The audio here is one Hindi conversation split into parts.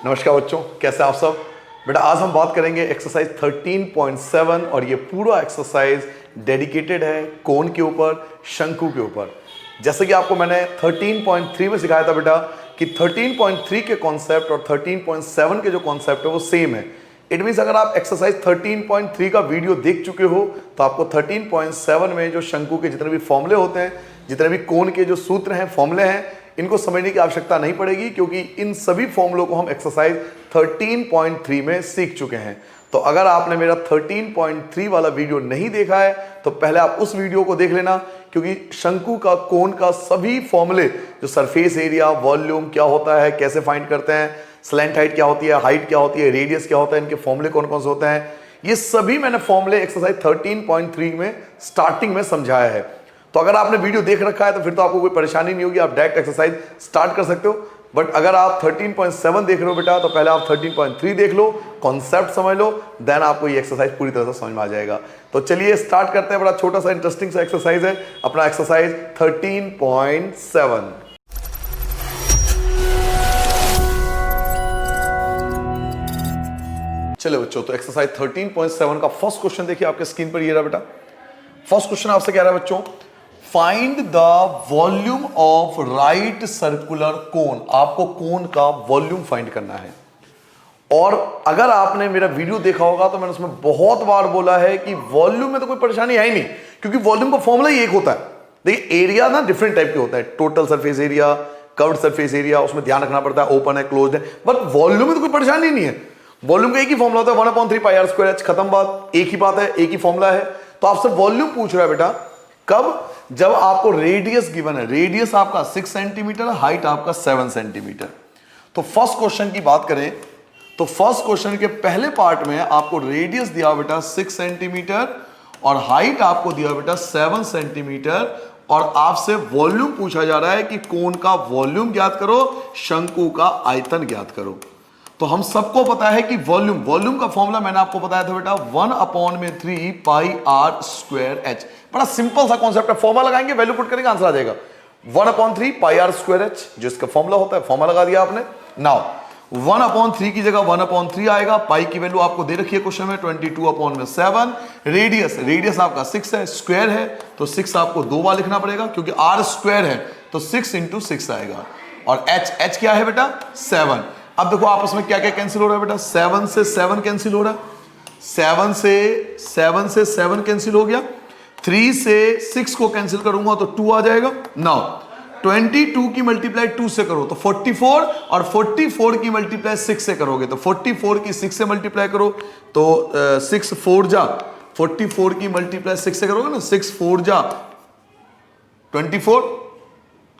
नमस्कार बच्चों, कैसे आप सब। बेटा आज हम बात करेंगे एक्सरसाइज 13.7 और ये पूरा एक्सरसाइज डेडिकेटेड है कोन के ऊपर, शंकु के ऊपर। जैसे कि आपको मैंने 13.3 में सिखाया था बेटा कि 13.3 के कॉन्सेप्ट और 13.7 के जो कॉन्सेप्ट है वो सेम है। इट मीन्स अगर आप एक्सरसाइज 13.3 का वीडियो देख चुके हो तो आपको 13.7 में जो शंकु के जितने भी फॉर्मूले होते हैं, जितने भी कोन के जो सूत्र हैं, फॉर्मूले हैं, इनको समझने की आवश्यकता नहीं पड़ेगी क्योंकि इन सभी फॉर्मूलों को हम एक्सरसाइज 13.3 में सीख चुके हैं। तो अगर आपने मेरा 13.3 वाला वीडियो नहीं देखा है तो पहले आप उस वीडियो को देख लेना, क्योंकि शंकु का, कोन का सभी फॉर्मूले, जो सरफेस एरिया, वॉल्यूम क्या होता है, कैसे फाइंड करते हैं, स्लैंट हाइट क्या होती है, हाइट क्या होती है, रेडियस क्या होता है, इनके फॉर्मूले कौन कौन से होते हैं, ये सभी मैंने फॉर्मूले एक्सरसाइज 13.3 में स्टार्टिंग में समझाया है। तो अगर आपने वीडियो देख रखा है तो फिर तो आपको कोई परेशानी नहीं होगी, आप डायरेक्ट एक्सरसाइज स्टार्ट कर सकते हो। बट अगर आप 13.7 देख रहे हो बेटा तो पहले आप 13.3 देख लो, कॉन्सेप्ट समझ लो, देन आपको ये एक्सरसाइज पूरी तरह से समझ में आ जाएगा। तो चलिए स्टार्ट करते हैं। बड़ा छोटा सा इंटरेस्टिंग सा एक्सरसाइज है अपना एक्सरसाइज 13.7। चलो बच्चों, तो एक्सरसाइज 13.7 का फर्स्ट क्वेश्चन देखिए आपके स्क्रीन पर, ये रहा बेटा। फर्स्ट क्वेश्चन आपसे कह रहा है बच्चों, find the volume of right circular cone. आपको कोन का वॉल्यूम फाइंड करना है। और अगर आपने मेरा वीडियो देखा होगा तो मैंने उसमें बहुत बार बोला है कि वॉल्यूम में तो कोई परेशानी है ही नहीं, क्योंकि वॉल्यूम का फॉर्मूला ही एक होता है। देखिए एरिया ना डिफरेंट टाइप के होता है, total surface area, curved surface area, उसमें ध्यान रखना पड़ता है ओपन है, क्लोज्ड है। बट वॉल्यूम में तो कोई परेशानी नहीं है। वॉल्यूम का एक ही फॉर्मूला होता है, 1/3 पाई आर स्क्वायर एच, खत्म बात, एक ही बात है, एक ही फॉर्मूला है। तो आपसे वॉल्यूम पूछ रहा है बेटा कब, जब आपको रेडियस गिवन है। रेडियस आपका 6 सेंटीमीटर, हाइट आपका 7 सेंटीमीटर। तो फर्स्ट क्वेश्चन की बात करें तो फर्स्ट क्वेश्चन के पहले पार्ट में आपको रेडियस दिया बेटा 6 सेंटीमीटर और हाइट आपको दिया बेटा 7 सेंटीमीटर, और आपसे वॉल्यूम पूछा जा रहा है कि कोन का वॉल्यूम ज्ञात करो, शंकु का आयतन ज्ञात करो। तो हम सबको पता है कि वॉल्यूम का फॉर्मूला मैंने आपको बताया था बेटा 1/3 पाई आर स्क्वायर एच। बड़ा सिंपल सा कॉन्सेप्ट है, फॉर्मूला लगाएंगे, वैल्यू पुट करेंगे, आंसर आ जाएगा। 1/3 पाई आर स्क्वायर एच जो इसका फॉर्मूला होता है, फॉर्मूला लगा दिया आपने। नाउ 1/3 की जगह 1/3 आएगा, पाई की वैल्यू आपको दे रखी है क्वेश्चन में 22/7। रेडियस आपका 6 है, स्क्वायर है तो 6 आपको 2 बार लिखना पड़ेगा क्योंकि आर स्क्वायर है तो 6 × 6 आएगा। और एच क्या है बेटा 7। अब देखो आपस में क्या क्या कैंसिल हो रहा है बेटा, 7 से 7 कैंसिल हो रहा है, 7 से 7 कैंसिल हो गया, 3 से 6 को कैंसिल करूंगा तो 2 आ जाएगा। नाउ 22 की मल्टीप्लाई 2 से करो तो 44, और 44 की मल्टीप्लाई 6 से करोगे तो 44 की 6 से मल्टीप्लाई करो तो 6 4 जा, 44 की मल्टीप्लाई 6 से करोगे ना, 6 4 जा 24।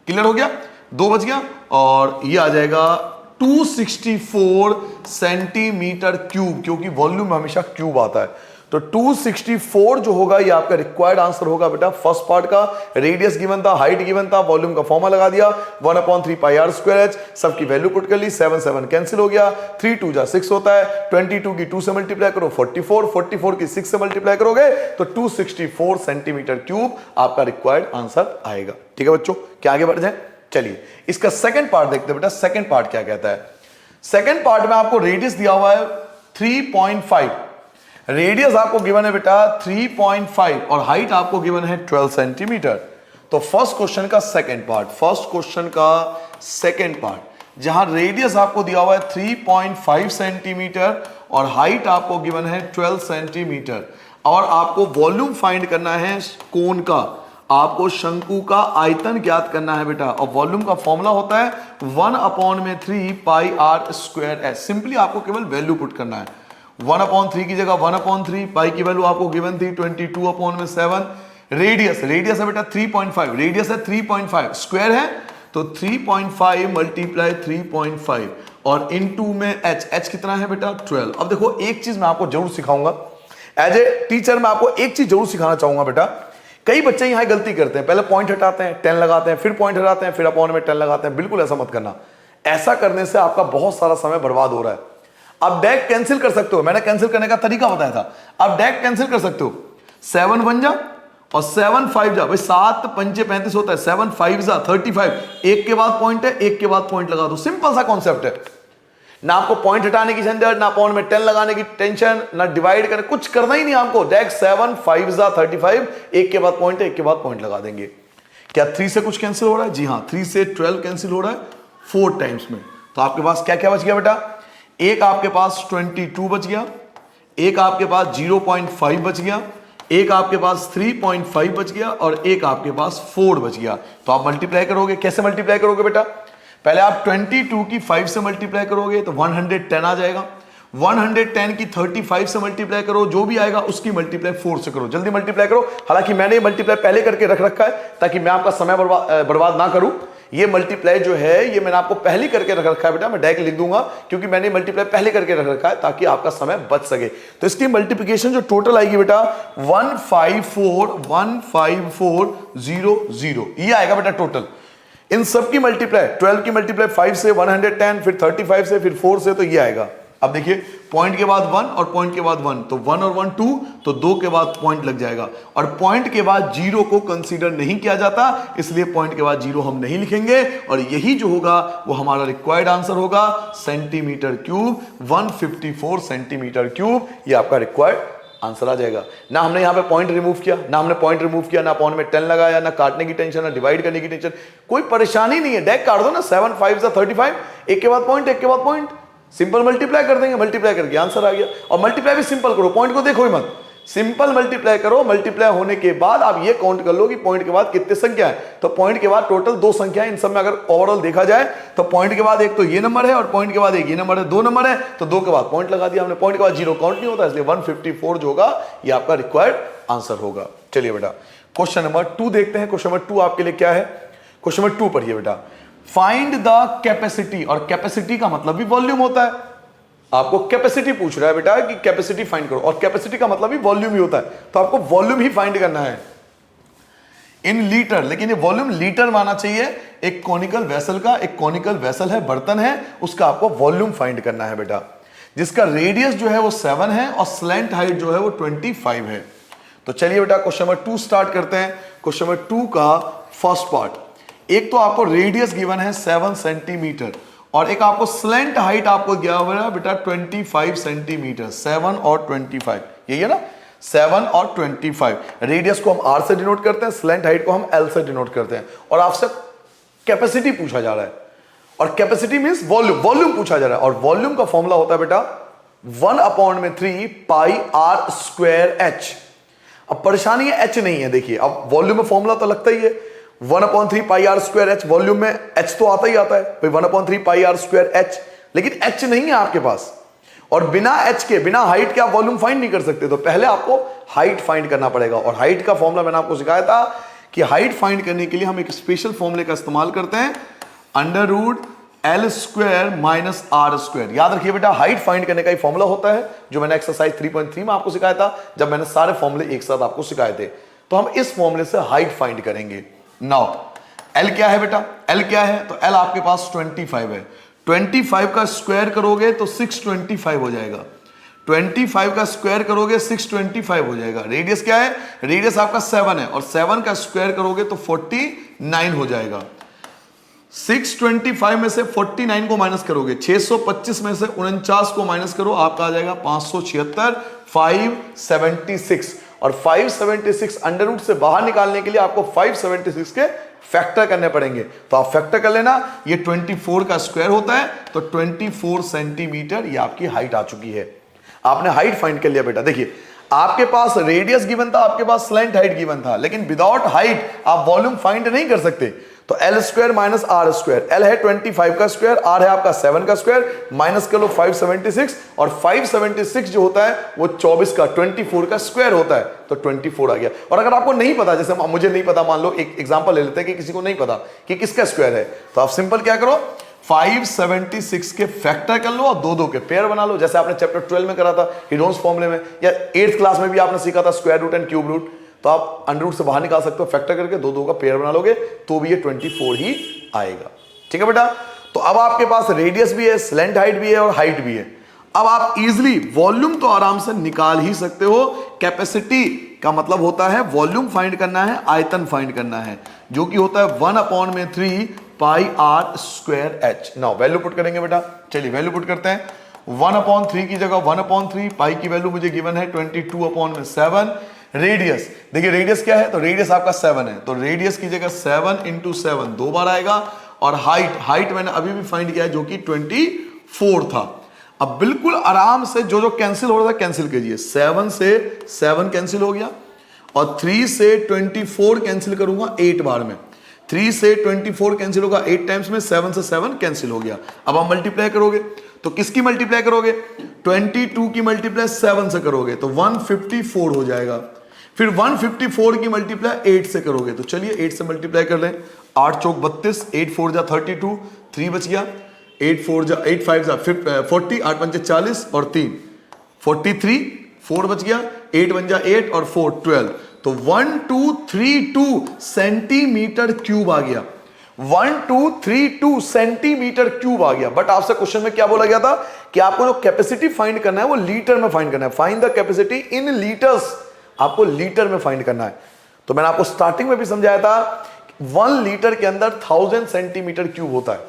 क्लियर हो गया, 2 बच गया, और ये आ जाएगा 264 सेंटीमीटर क्यूब, क्योंकि वॉल्यूम में हमेशा क्यूब आता है। तो 264 जो होगा ये आपका रिक्वायर्ड आंसर होगा बेटा फर्स्ट पार्ट का। रेडियस गिवन था, हाइट गिवन था, वॉल्यूम का फॉर्मूला लगा दिया 1/3 पाई आर स्क्वायर एच, सबकी वैल्यू पुट कर ली, 7 कैंसिल हो गया, 3 2 जा 6 होता है, 22 की 2 से मल्टीप्लाई करो 44 की 6 से मल्टीप्लाई करोगे तो 264 सेंटीमीटर क्यूब आपका रिक्वायर्ड आंसर आएगा। ठीक है बच्चों, क्या आगे बढ़ जाए। चलिए इसका सेकंड पार्ट देखते हैं बेटा, सेकंड पार्ट क्या कहता है। सेकंड पार्ट में आपको रेडियस दिया हुआ है 3.5, रेडियस आपको गिवन है बेटा 3.5 और हाइट आपको गिवन है 12 सेंटीमीटर। तो फर्स्ट क्वेश्चन का सेकंड पार्ट जहां रेडियस आपको दिया हुआ है 3.5 सेंटीमीटर और हाइट आपको गिवन है 12 सेंटीमीटर, और आपको वॉल्यूम फाइंड करना है कोन का, आपको शंकु का आयतन ज्ञात करना है बेटा। और वॉल्यूम का फॉर्मूला होता है 1/3 pi are square H. Simply आपको केवल वैल्यू पुट करना है, 1/3 की जगह 1/3, पाई की वैल्यू आपको गिवन थी 22/7। रेडियस है बेटा 3.5, रेडियस है 3.5, स्क्वायर है तो 3.5 मल्टीप्लाई 3.5 और इनटू में एच कितना है बेटा 12। अब देखो एक चीज मैं आपको जरूर सिखाऊंगा, एज ए टीचर मैं आपको एक चीज जरूर सिखाना चाहूंगा बेटा। कई बच्चे यहां गलती करते हैं, पहले पॉइंट हटाते हैं 10 लगाते हैं, फिर पॉइंट हटाते हैं, फिर अपॉन में 10 लगाते हैं। बिल्कुल ऐसा मत करना, ऐसा करने से आपका बहुत सारा समय बर्बाद हो रहा है। आप डायरेक्ट कैंसिल कर सकते हो, मैंने कैंसिल करने का तरीका बताया था, आप डायरेक्ट कैंसिल कर सकते हो। 7 1 जा और 7 5 जा, भाई 7 5 35 होता है, 7 5 जा 35, एक के बाद पॉइंट है, एक के बाद पॉइंट लगा दो, सिंपल सा कॉन्सेप्ट है। ना आपको पॉइंट हटाने की झंझट, ना पॉइंट में 10 लगाने की टेंशन, ना डिवाइड करने, कुछ करना ही नहीं आपको। डायरेक्ट 7 5 35, एक के बाद पॉइंट है, एक के बाद पॉइंट लगा देंगे। क्या 3 से कुछ कैंसिल हो रहा है? जी हाँ, 3 से 12 कैंसिल हो रहा है 4 टाइम्स में। तो आपके पास क्या क्या बच गया बेटा? एक आपके पास 22 बच गया, एक आपके पास 0.5 बच गया, एक आपके पास 3.5 बच गया और एक आपके पास 4 बच गया। तो आप मल्टीप्लाई करोगे, कैसे मल्टीप्लाई करोगे बेटा? पहले आप 22 की 5 से मल्टीप्लाई करोगे तो 110 आ जाएगा। 110 की 35 से मल्टीप्लाई करो, जो भी आएगा उसकी मल्टीप्लाई 4 से करो। जल्दी मल्टीप्लाई करो। हालांकि मैंने मल्टीप्लाई पहले करके रख रखा है ताकि मैं आपका समय बर्बाद ना करूं। ये मल्टीप्लाई जो है ये मैंने आपको पहले करके रख रखा है बेटा, मैं डायरेक्ट लिख दूंगा क्योंकि मैंने मल्टीप्लाई पहले करके रख रखा है ताकि आपका समय बच सके। तो इसकी मल्टीप्लिकेशन जो टोटल आएगी बेटा 154,154,0,0, ये आएगा बेटा टोटल। इन सब की मल्टीप्लाई 12 की मल्टीप्लाई 5 से 110, फिर 35 से, फिर 4 से, तो ये आएगा। अब देखिए पॉइंट के बाद 1 और पॉइंट के बाद 1, तो 1 और 1 2, तो 2 के बाद पॉइंट लग जाएगा। और पॉइंट के बाद 0 को कंसीडर नहीं किया जाता, इसलिए पॉइंट के बाद 0 हम नहीं लिखेंगे। और यही जो होगा वो हमारा रिक्वायर्ड आंसर होगा, सेंटीमीटर क्यूब, 154 सेंटीमीटर क्यूब, ये आपका रिक्वायर्ड आंसर आ जाएगा। ना हमने यहां पे पॉइंट रिमूव किया, ना पॉइंट में 10 लगाया, ना काटने की टेंशन, ना डिवाइड करने की टेंशन, कोई परेशानी नहीं है। डायरेक्ट काट दो ना, 7 5 35, एक के बाद पॉइंट, एक के बाद पॉइंट, सिंपल मल्टीप्लाई कर देंगे, मल्टीप्लाई करके आंसर आ गया। और मल्टीप्लाई भी सिंपल करो, पॉइंट को देखो ही मत, सिंपल मल्टीप्लाई करो। मल्टीप्लाई होने के बाद आप ये काउंट कर लो कि पॉइंट के बाद कितने संख्या है। तो पॉइंट के बाद टोटल 2 संख्या है। इन सब में अगर ओवरऑल देखा जाए तो पॉइंट के बाद एक तो ये नंबर है और पॉइंट के बाद एक ये नंबर है, 2 नंबर है, तो 2 के बाद पॉइंट लगा दिया हमने। पॉइंट के बाद 0 काउंट नहीं होता, इसलिए 154 जो होगा ये आपका रिक्वायर्ड आंसर होगा। चलिए बेटा क्वेश्चन नंबर 2 देखते हैं। क्वेश्चन नंबर 2 आपके लिए क्या है? क्वेश्चन नंबर 2 पढ़िए बेटा। फाइंड द कैपेसिटी, और कैपेसिटी का मतलब भी वॉल्यूम होता है। आपको कैपेसिटी पूछ रहा है बेटा कि कैपेसिटी फाइंड करो, और कैपेसिटी का मतलब भी वॉल्यूम ही होता है, तो आपको वॉल्यूम ही फाइंड करना है इन लीटर। लेकिन ये वॉल्यूम लीटर माना चाहिए। एक कॉनिकल वेसल का, एक कॉनिकल वेसल है, बर्तन है, उसका आपको वॉल्यूम फाइंड करना है बेटा, जिसका रेडियस जो है वो 7 है और स्लैंट हाइट जो है वो 25 है। तो चलिए बेटा क्वेश्चन नंबर 2 स्टार्ट करते हैं। क्वेश्चन नंबर 2 का फर्स्ट पार्ट, एक तो आपको रेडियस गिवन है 7 सेंटीमीटर और एक आपको स्लैंट हाइट आपको दिया हुआ है बेटा 25 सेंटीमीटर। 7 और 25, यही है ना, 7 और 25। रेडियस को हम आर से डिनोट करते हैं, स्लैंट हाइट को हम एल से डिनोट करते हैं। और आपसे कैपेसिटी पूछा जा रहा है, और कैपेसिटी मींस वॉल्यूम, वॉल्यूम पूछा जा रहा है। और वॉल्यूम का फॉर्मूला होता है बेटा 1/3 पाई आर स्क्वायर एच। अब परेशानी है एच नहीं है, देखिए अब वॉल्यूम में फॉर्मूला तो लगता ही है 1/3 pi are square H, volume में एच तो आता ही आता है भाई 1/3 पाई आर स्क्वायर एच, लेकिन एच नहीं है आपके पास। और बिना एच के, बिना हाइट के आप वॉल्यूम फाइंड नहीं कर सकते, तो पहले आपको हाइट फाइंड करना पड़ेगा। और हाइट का फॉर्मूला मैंने आपको सिखाया था कि हाइट फाइंड करने के लिए हम एक स्पेशल फॉर्मूले का इस्तेमाल करते हैं, √L² माइनस R²। याद रखिए बेटा, हाइट फाइंड करने का ही फॉर्मूला होता है जो मैंने एक्सरसाइज 3.3 में आपको सिखाया था, जब मैंने सारे फॉर्मूले एक साथ आपको सिखाए थे। तो हम इस फॉर्मूले से हाइट फाइंड करेंगे। नाउ L क्या है बेटा? L क्या है? तो L आपके पास 25 है। 25 का स्क्वायर करोगे तो 625 हो जाएगा। 25 का स्क्वायर करोगे 625 हो जाएगा। रेडियस क्या है? रेडियस आपका 7 है और 7 का स्क्वायर करोगे तो 49 हो जाएगा। 625 में से 49 को माइनस करोगे, 625 में से 49 को माइनस करो, आपका आ जाएगा 576, 576। और 576 अंडर रूट से बाहर निकालने के लिए आपको 576 के फैक्टर करने पड़ेंगे। तो आप फैक्टर कर लेना, ये 24 का स्क्वायर होता है, तो 24 सेंटीमीटर ये आपकी हाइट आ चुकी है। आपने हाइट फाइंड कर लिया बेटा। देखिए आपके पास रेडियस गिवन था, आपके पास स्लैंट हाइट गिवन था, लेकिन विदाउट हाइट आप वॉल्यूम फाइंड नहीं कर सकते। तो L² माइनस R², L है 25 का स्क्वायर, R है आपका 7 का स्क्वायर, माइनस कर लो 576, और 576 जो होता है वो 24 का 24 का स्क्वायर होता है, तो 24 आ गया। और अगर आपको नहीं पता, जैसे मुझे नहीं पता, मान लो एक एग्जांपल ले लेते हैं कि किसी को नहीं पता कि किसका स्क्वायर है, तो आप सिंपल क्या करो, 576 के फैक्टर कर लो और 2 के पेयर बना लो, जैसे आपने चैप्टर 12 में करा था हेरोन्स फॉर्मूले में, या 8th क्लास में भी आपने सीखा था square root and cube root. तो आप अंडर रूट से बाहर निकाल सकते हो, फैक्टर करके 2 का पेयर बना लोगे तो भी ये 24 ही आएगा। ठीक है बेटा, तो अब आपके पास रेडियस भी है, स्लैंट हाइट भी है और हाइट भी है। अब आप इजीली वॉल्यूम तो आराम से निकाल ही सकते हो। कैपेसिटी का मतलब होता है वॉल्यूम फाइंड करना है, आयतन फाइंड करना है, जो कि होता है 1/3 pi are square h. Now value put करेंगे बेटा, चलिए वैल्यू पुट करते हैं। 1/3 की जगह 1/3, पाई की वैल्यू मुझे गिवन है 22/7। रेडियस, देखिए रेडियस क्या है, तो रेडियस आपका 7 है, तो रेडियस की जगह 7 × 7 2 बार आएगा। और हाइट मैंने अभी भी फाइंड किया है जो कि 24 था। अब बिल्कुल आराम से जो जो कैंसिल हो रहा था कैंसिल कीजिए। 7 से 7 कैंसिल हो गया और 3 से 24 कैंसिल करूंगा 8 बार में। 3 से 24 कैंसिल होगा 8 टाइम्स में, 7 से 7 कैंसिल हो गया। अब आप मल्टीप्लाई करोगे तो किसकी मल्टीप्लाई करोगे, 22 की मल्टीप्लाई 7 से करोगे तो 154 हो जाएगा। फिर 154 की मल्टीप्लाई 8 से करोगे तो चलिए 8 से मल्टीप्लाई कर लें। 8 चौक 32, 8 4 जा 32, 3 बच गया। 8 5 जा 40, 8 5 40 और 3 43, 4 बच गया। 8 1 जा 8 और 4 12, तो 1232 सेंटीमीटर क्यूब आ गया। 1232 सेंटीमीटर क्यूब आ गया। बट आपसे क्वेश्चन में क्या बोला गया था कि आपको जो कैपेसिटी फाइंड करना है वो लीटर में फाइंड करना है। Find the capacity in litres, आपको लीटर में फाइंड करना है। तो मैंने आपको स्टार्टिंग में भी समझाया था 1 लीटर के अंदर 1000 सेंटीमीटर क्यूब होता है,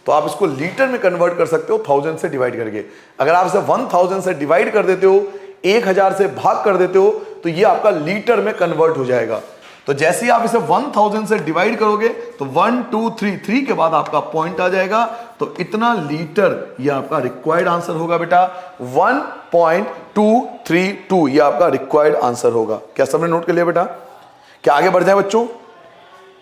तो आप इसको लीटर में कन्वर्ट कर सकते हो 1000 से डिवाइड करके। अगर आप इसे 1000 से डिवाइड कर देते हो, 1000 से भाग कर देते हो, तो ये आपका लीटर में कन्वर्ट हो जाएगा। तो जैसे ही आप इसे 1000 से डिवाइड करोगे तो 1 2 3 3 के बाद आपका पॉइंट आ जाएगा, तो इतना लीटर ये आपका रिक्वायर्ड आंसर होगा बेटा। 1.232 ये आपका रिक्वायर्ड आंसर होगा। क्या सबने नोट कर लिया बेटा? क्या आगे बढ़ जाए बच्चों?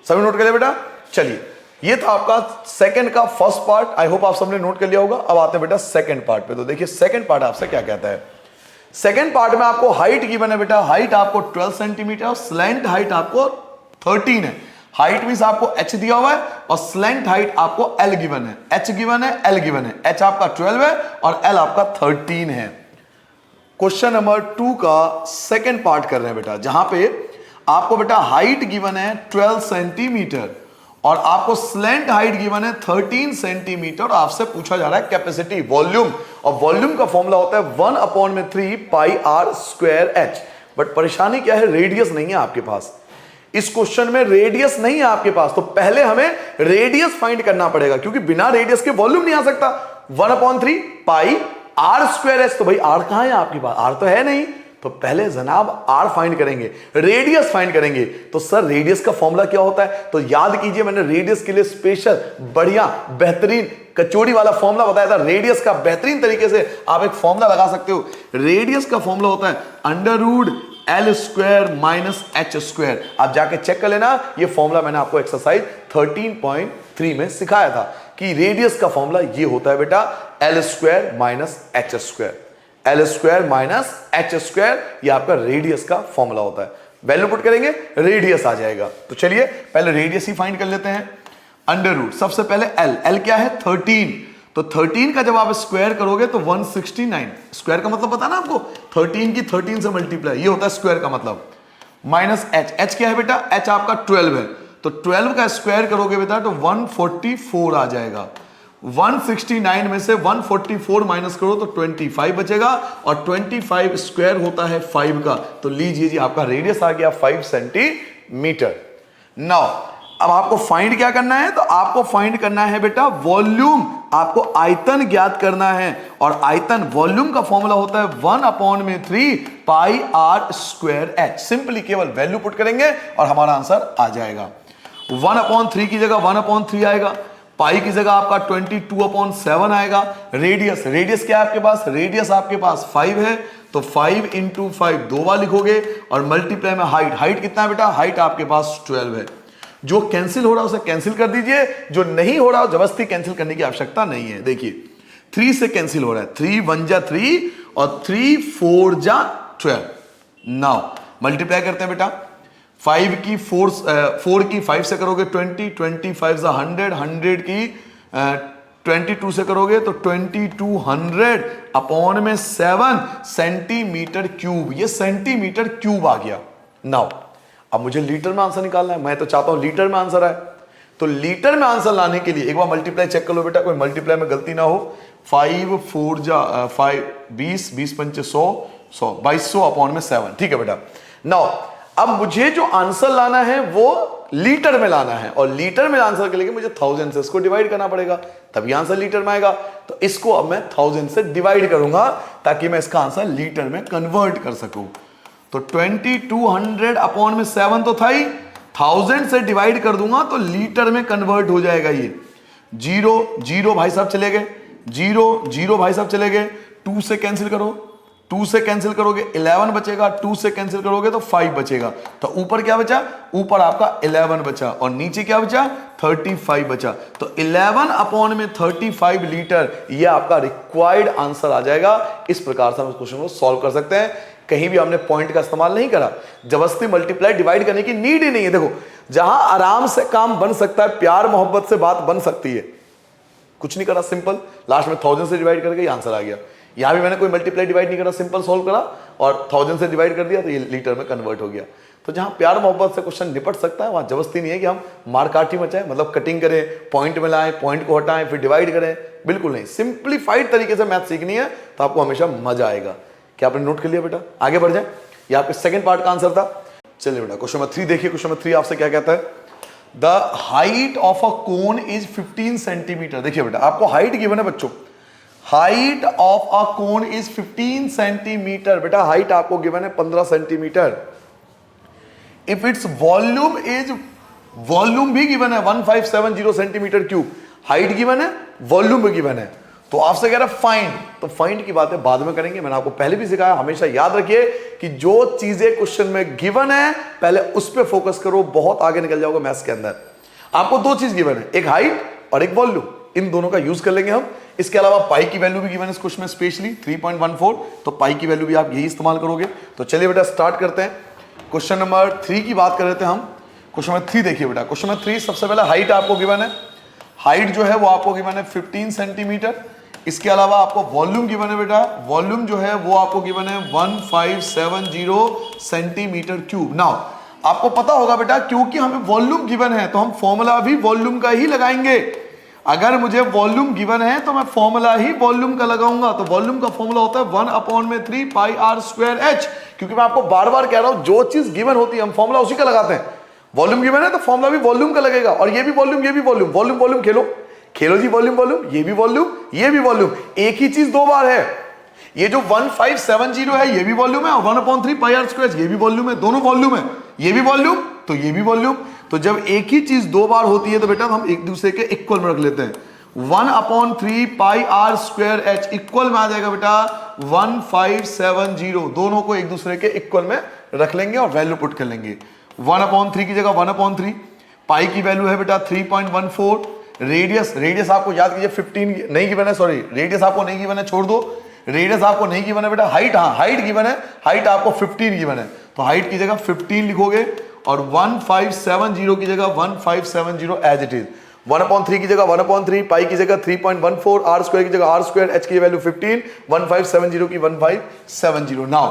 सभी नोट कर लिया बेटा? चलिए, ये था आपका सेकंड का फर्स्ट पार्ट। आई होप आप सबने नोट कर लिया होगा। अब आते हैं बेटा सेकंड पार्ट पे। तो देखिए सेकंड पार्ट आपसे क्या कहता है। सेकंड पार्ट में आपको हाइट गिवन है बेटा। हाइट आपको 12 सेंटीमीटर और स्लैंट हाइट आपको 13 है। हाइट मींस आपको h दिया हुआ है और स्लैंट हाइट आपको l गिवन है। h गिवन है, l गिवन है। h आपका 12 है और l आपका 13 है। क्वेश्चन नंबर 2 का सेकंड पार्ट कर रहे हैं बेटा, जहां पे आपको बेटा हाइट गिवन है 12 सेंटीमीटर और आपको स्लैंट हाइट गिवन है 13 सेंटीमीटर। आपसे पूछा जा रहा है कैपेसिटी, वॉल्यूम, और वॉल्यूम का फॉर्मूला होता है 1/3 pi are square H. But परेशानी क्या है, रेडियस नहीं है आपके पास। इस क्वेश्चन में रेडियस नहीं है आपके पास, तो पहले हमें रेडियस फाइंड करना पड़ेगा, क्योंकि बिना रेडियस के वॉल्यूम नहीं आ सकता। 1/3 पाई आर स्क्वायर एच, तो भाई आर कहां है आपके पास? आर तो है नहीं, तो पहले जनाब आर फाइंड करेंगे, रेडियस फाइंड करेंगे। तो सर रेडियस का फॉर्मूला क्या होता है? तो याद कीजिए, मैंने रेडियस के लिए स्पेशल बढ़िया बेहतरीन कचौड़ी वाला फॉर्मूला बताया था। रेडियस का बेहतरीन तरीके से आप एक फॉर्मूला लगा सकते हो। रेडियस का फॉर्मूला होता है √L² - h²। आप जाके चेक कर लेना, ये फॉर्मूला मैंने आपको एक्सरसाइज 13.3 में सिखाया था कि रेडियस का फॉर्मूला ये होता है बेटा L² - h²। L² - h², ये आपका रेडियस का फॉर्मूला होता है। वैल्यू पुट करेंगे, रेडियस आ जाएगा। तो चलिए पहले रेडियस ही फाइंड कर लेते हैं। √ सबसे पहले L क्या है? 13। तो 13 का जब आप स्क्वायर करोगे तो 169। स्क्वायर का मतलब पता ना आपको, 13 की 13 से मल्टीप्लाई, ये होता है स्क्वायर का मतलब। -h क्या है बेटा? h आपका 12 है, तो 12 का स्क्वायर करोगे बेटा तो 144 आ जाएगा। 169 में से 144 माइनस करो तो 25 बचेगा, और 25 स्क्वायर होता है 5 का। तो लीजिए जी, आपका रेडियस आ गया 5 सेंटीमीटर। नाउ अब आपको फाइंड क्या करना है? तो आपको फाइंड करना है बेटा वॉल्यूम। आपको आयतन ज्ञात करना है, और आयतन वॉल्यूम का फॉर्मूला होता है 1/3 pi are square H. Simply केवल वैल्यू पुट करेंगे और हमारा आंसर आ जाएगा। 1/3 की जगह 1/3 आएगा, पाई की जगह आपका 22/7 आएगा। रेडियस क्या है आपके पास? रेडियस आपके पास 5 है, तो 5 × 5 2 बार लिखोगे, और मल्टीप्लाई में हाइट कितना है बेटा? हाइट आपके पास 12 है। जो कैंसिल हो रहा है उसे कैंसिल कर दीजिए, जो नहीं हो रहा जबरदस्ती कैंसिल करने की आवश्यकता नहीं है। देखिए 3 से कैंसिल हो रहा है, 3 1 जा 3 और 3 4 जा 12। नाउ मल्टीप्लाई करते हैं बेटा। 4 की 5 से करोगे 20, 25 जा 100, 100 की 22 से करोगे तो 2200/7 सेंटीमीटर क्यूब। ये सेंटीमीटर क्यूब आ गया। नाउ अब मुझे लीटर में आंसर निकालना है, मैं तो चाहता हूं लीटर में आंसर आए। तो लीटर में आंसर लाने के लिए एक बार मल्टीप्लाई चेक कर लो बेटा, कोई मल्टीप्लाई में गलती ना हो। 5 4 जा 5 20, 20 पंचे 100, 2200/7। ठीक है बेटा। नाउ अब मुझे जो आंसर लाना है वो लीटर में लाना है, और लीटर में आंसर के लिए मुझे 1000 से इसको डिवाइड करना पड़ेगा, तभी आंसर लीटर में आएगा। तो इसको अब मैं 1000 से डिवाइड करूंगा ताकि मैं इसका आंसर लीटर में कन्वर्ट कर सकूं। तो 2200 अपॉन में 7 तो था ही, 1000 से डिवाइड कर दूंगा तो लीटर में कन्वर्ट हो जाएगा। ये 0 0 भाई साहब चले गए, 0 0 भाई साहब चले गए, 2 से कैंसिल करो, 2 से कैंसिल करोगे 11 बचेगा, 2 से कैंसिल करोगे तो 5 बचेगा। तो ऊपर क्या बचा, ऊपर आपका 11 बचा, और नीचे क्या बचा, 35 बचा। तो 11 अपॉन में 35 लीटर, ये आपका रिक्वायर्ड आंसर आ जाएगा। इस प्रकार से हम इस क्वेश्चन को सॉल्व कर सकते हैं। कहीं भी हमने पॉइंट का इस्तेमाल नहीं करा, जबरदस्ती मल्टीप्लाई डिवाइड करने की नीड ही नहीं है। देखो जहां आराम से काम बन सकता है, प्यार मोहब्बत से बात बन सकती है, कुछ नहीं करा, सिंपल लास्ट में 1000 से डिवाइड करके आंसर आ गया। यहां भी मैंने कोई मल्टीप्लाई डिवाइड नहीं करा, सिंपल सॉल्व करा और 1000 से डिवाइड कर दिया तो ये लीटर में कन्वर्ट हो गया। तो जहां प्यार मोहब्बत से क्वेश्चन निपट सकता है वहां जबरदस्ती नहीं है कि हम मारकाठी मचाएं, मतलब कटिंग करें, पॉइंट में लाएं, पॉइंट को हटाएं फिर डिवाइड करें, बिल्कुल नहीं। सिंप्लीफाइड तरीके से मैथ सीखनी है तो आपको हमेशा मजा आएगा। क्या आपने नोट कर लिया बेटा? आगे बढ़ जाए। ये आपके सेकंड पार्ट का आंसर था। चलिए बेटा क्वेश्चन नंबर 3 देखिए। क्वेश्चन नंबर 3 आपसे क्या कहता है, the height of a cone is 15 centimetre. देखिए बेटा आपको हाइट गिवन है बच्चों, height of a cone is 15 centimetre. बेटा हाइट आपको गिवन है 15 centimetre. If its volume is, volume भी गिवन है 1570 सेंटीमीटर क्यूब, हाइट गिवन है, वॉल्यूम भी गिवन है। तो आपसे कह रहा है फाइंड, तो फाइंड की बातें बाद में करेंगे। मैंने आपको पहले भी सिखाया, हमेशा याद रखिए कि जो चीजें क्वेश्चन में गिवन है पहले उस पर फोकस करो, बहुत आगे निकल जाओगे मैथ्स के अंदर। आपको दो चीज गिवन है, एक हाइट और एक वॉल्यूम, इन दोनों का यूज कर लेंगे हम। इसके अलावा पाई की वैल्यू भी गिवन है इस क्वेश्चन में स्पेशली 3.14, तो पाई की वैल्यू भी आप यही इस्तेमाल करोगे। तो चलिए बेटा स्टार्ट करते हैं। क्वेश्चन नंबर 3 की बात कर रहे थे हम। क्वेश्चन नंबर 3 देखिए बेटा। क्वेश्चन नंबर 3 सबसे पहले हाइट आपको गिवन है, हाइट जो है वो आपको गिवन है 15 सेंटीमीटर। इसके अलावा आपको वॉल्यूम गिवन है बेटा, वॉल्यूम जो है वो आपको गिवन है 1570 सेंटीमीटर क्यूब। नाउ आपको पता होगा बेटा, क्योंकि हमें वॉल्यूम गिवन है तो हम फॉर्मूला भी वॉल्यूम का ही लगाएंगे। अगर मुझे वॉल्यूम गिवन है तो मैं फॉर्मूला ही वॉल्यूम का लगाऊंगा। तो वॉल्यूम का फॉर्मूला होता है 1/3 पाई आर स्क्वायर एच। क्योंकि मैं आपको बार बार कह रहा हूं, जो चीज गिवन होती है हम फॉर्मूला उसी का लगाते हैं। वॉल्यूम गिवन है तो फॉर्मूला भी वॉल्यूम का लगेगा, और ये भी वॉल्यूम, ये भी वॉल्यूम, वॉल्यूम वॉल्यूम खेलो खेलो जी, वॉल्यूम वॉल्यूम, ये भी वॉल्यूम, ये भी वॉल्यूम। एक ही चीज दो बार है। ये जो 1570 है ये भी वॉल्यूम है, और 1/3 पाई आर स्क्वायर ये भी वॉल्यूम है, दोनों वॉल्यूम है। ये भी वॉल्यूम तो ये भी वॉल्यूम। तो जब एक ही चीज दो बार होती है तो बेटा हम एक दूसरे के इक्वल में रख लेते हैं। 1/3 pi are square h equal में आ जाएगा बेटा 1570। दोनों को एक दूसरे के इक्वल में रख लेंगे और वैल्यू पुट कर लेंगे। 1/3 की जगह 1/3, पाई की वैल्यू है बेटा 3.14। रेडियस आपको याद कीजिए 15 नहीं गिवन है, सॉरी रेडियस आपको नहीं गिवन है, छोड़ दो, रेडियस आपको नहीं गिवन है बेटा। हाइट, हाँ हाइट गिवन है, हाइट आपको 15 गिवन है, तो हाइट की जगह 15 लिखोगे और 1570 की जगह 1570 एज इट इज। 1/3 की जगह 1/3, पाई की जगह 3.14, आर स्क्वायर की जगह आर स्क्वायर, एच की वैल्यू 15, 1570 की 1570। नाउ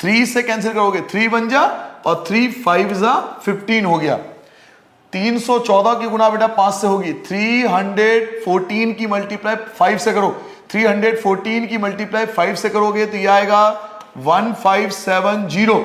3 से कैंसिल करोगे, 3 बन जा और 3 5 जा 15 हो गया। 314 की गुना बेटा 5 से होगी। 314 की मल्टीप्लाई 5 से करो, 314 की मल्टीप्लाई 5 से करोगे तो ये आएगा 1570।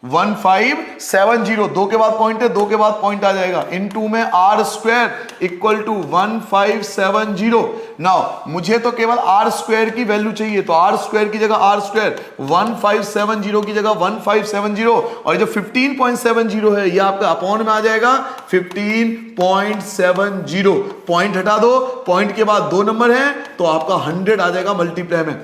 1570, दो के बाद पॉइंट है, दो के बाद पॉइंट आ जाएगा, इनटू में r square equal to 1570। Now मुझे तो केवल आर स्क्वायर की वैल्यू चाहिए, तो आर स्क्वायर की जगह आर स्क्वायर, 1570 की जगह 1570, और जो 15.70 है ये आपका अपॉन में आ जाएगा 15.70। पॉइंट हटा दो, पॉइंट के बाद 2 नंबर है तो आपका 100 आ जाएगा मल्टीप्लाई में।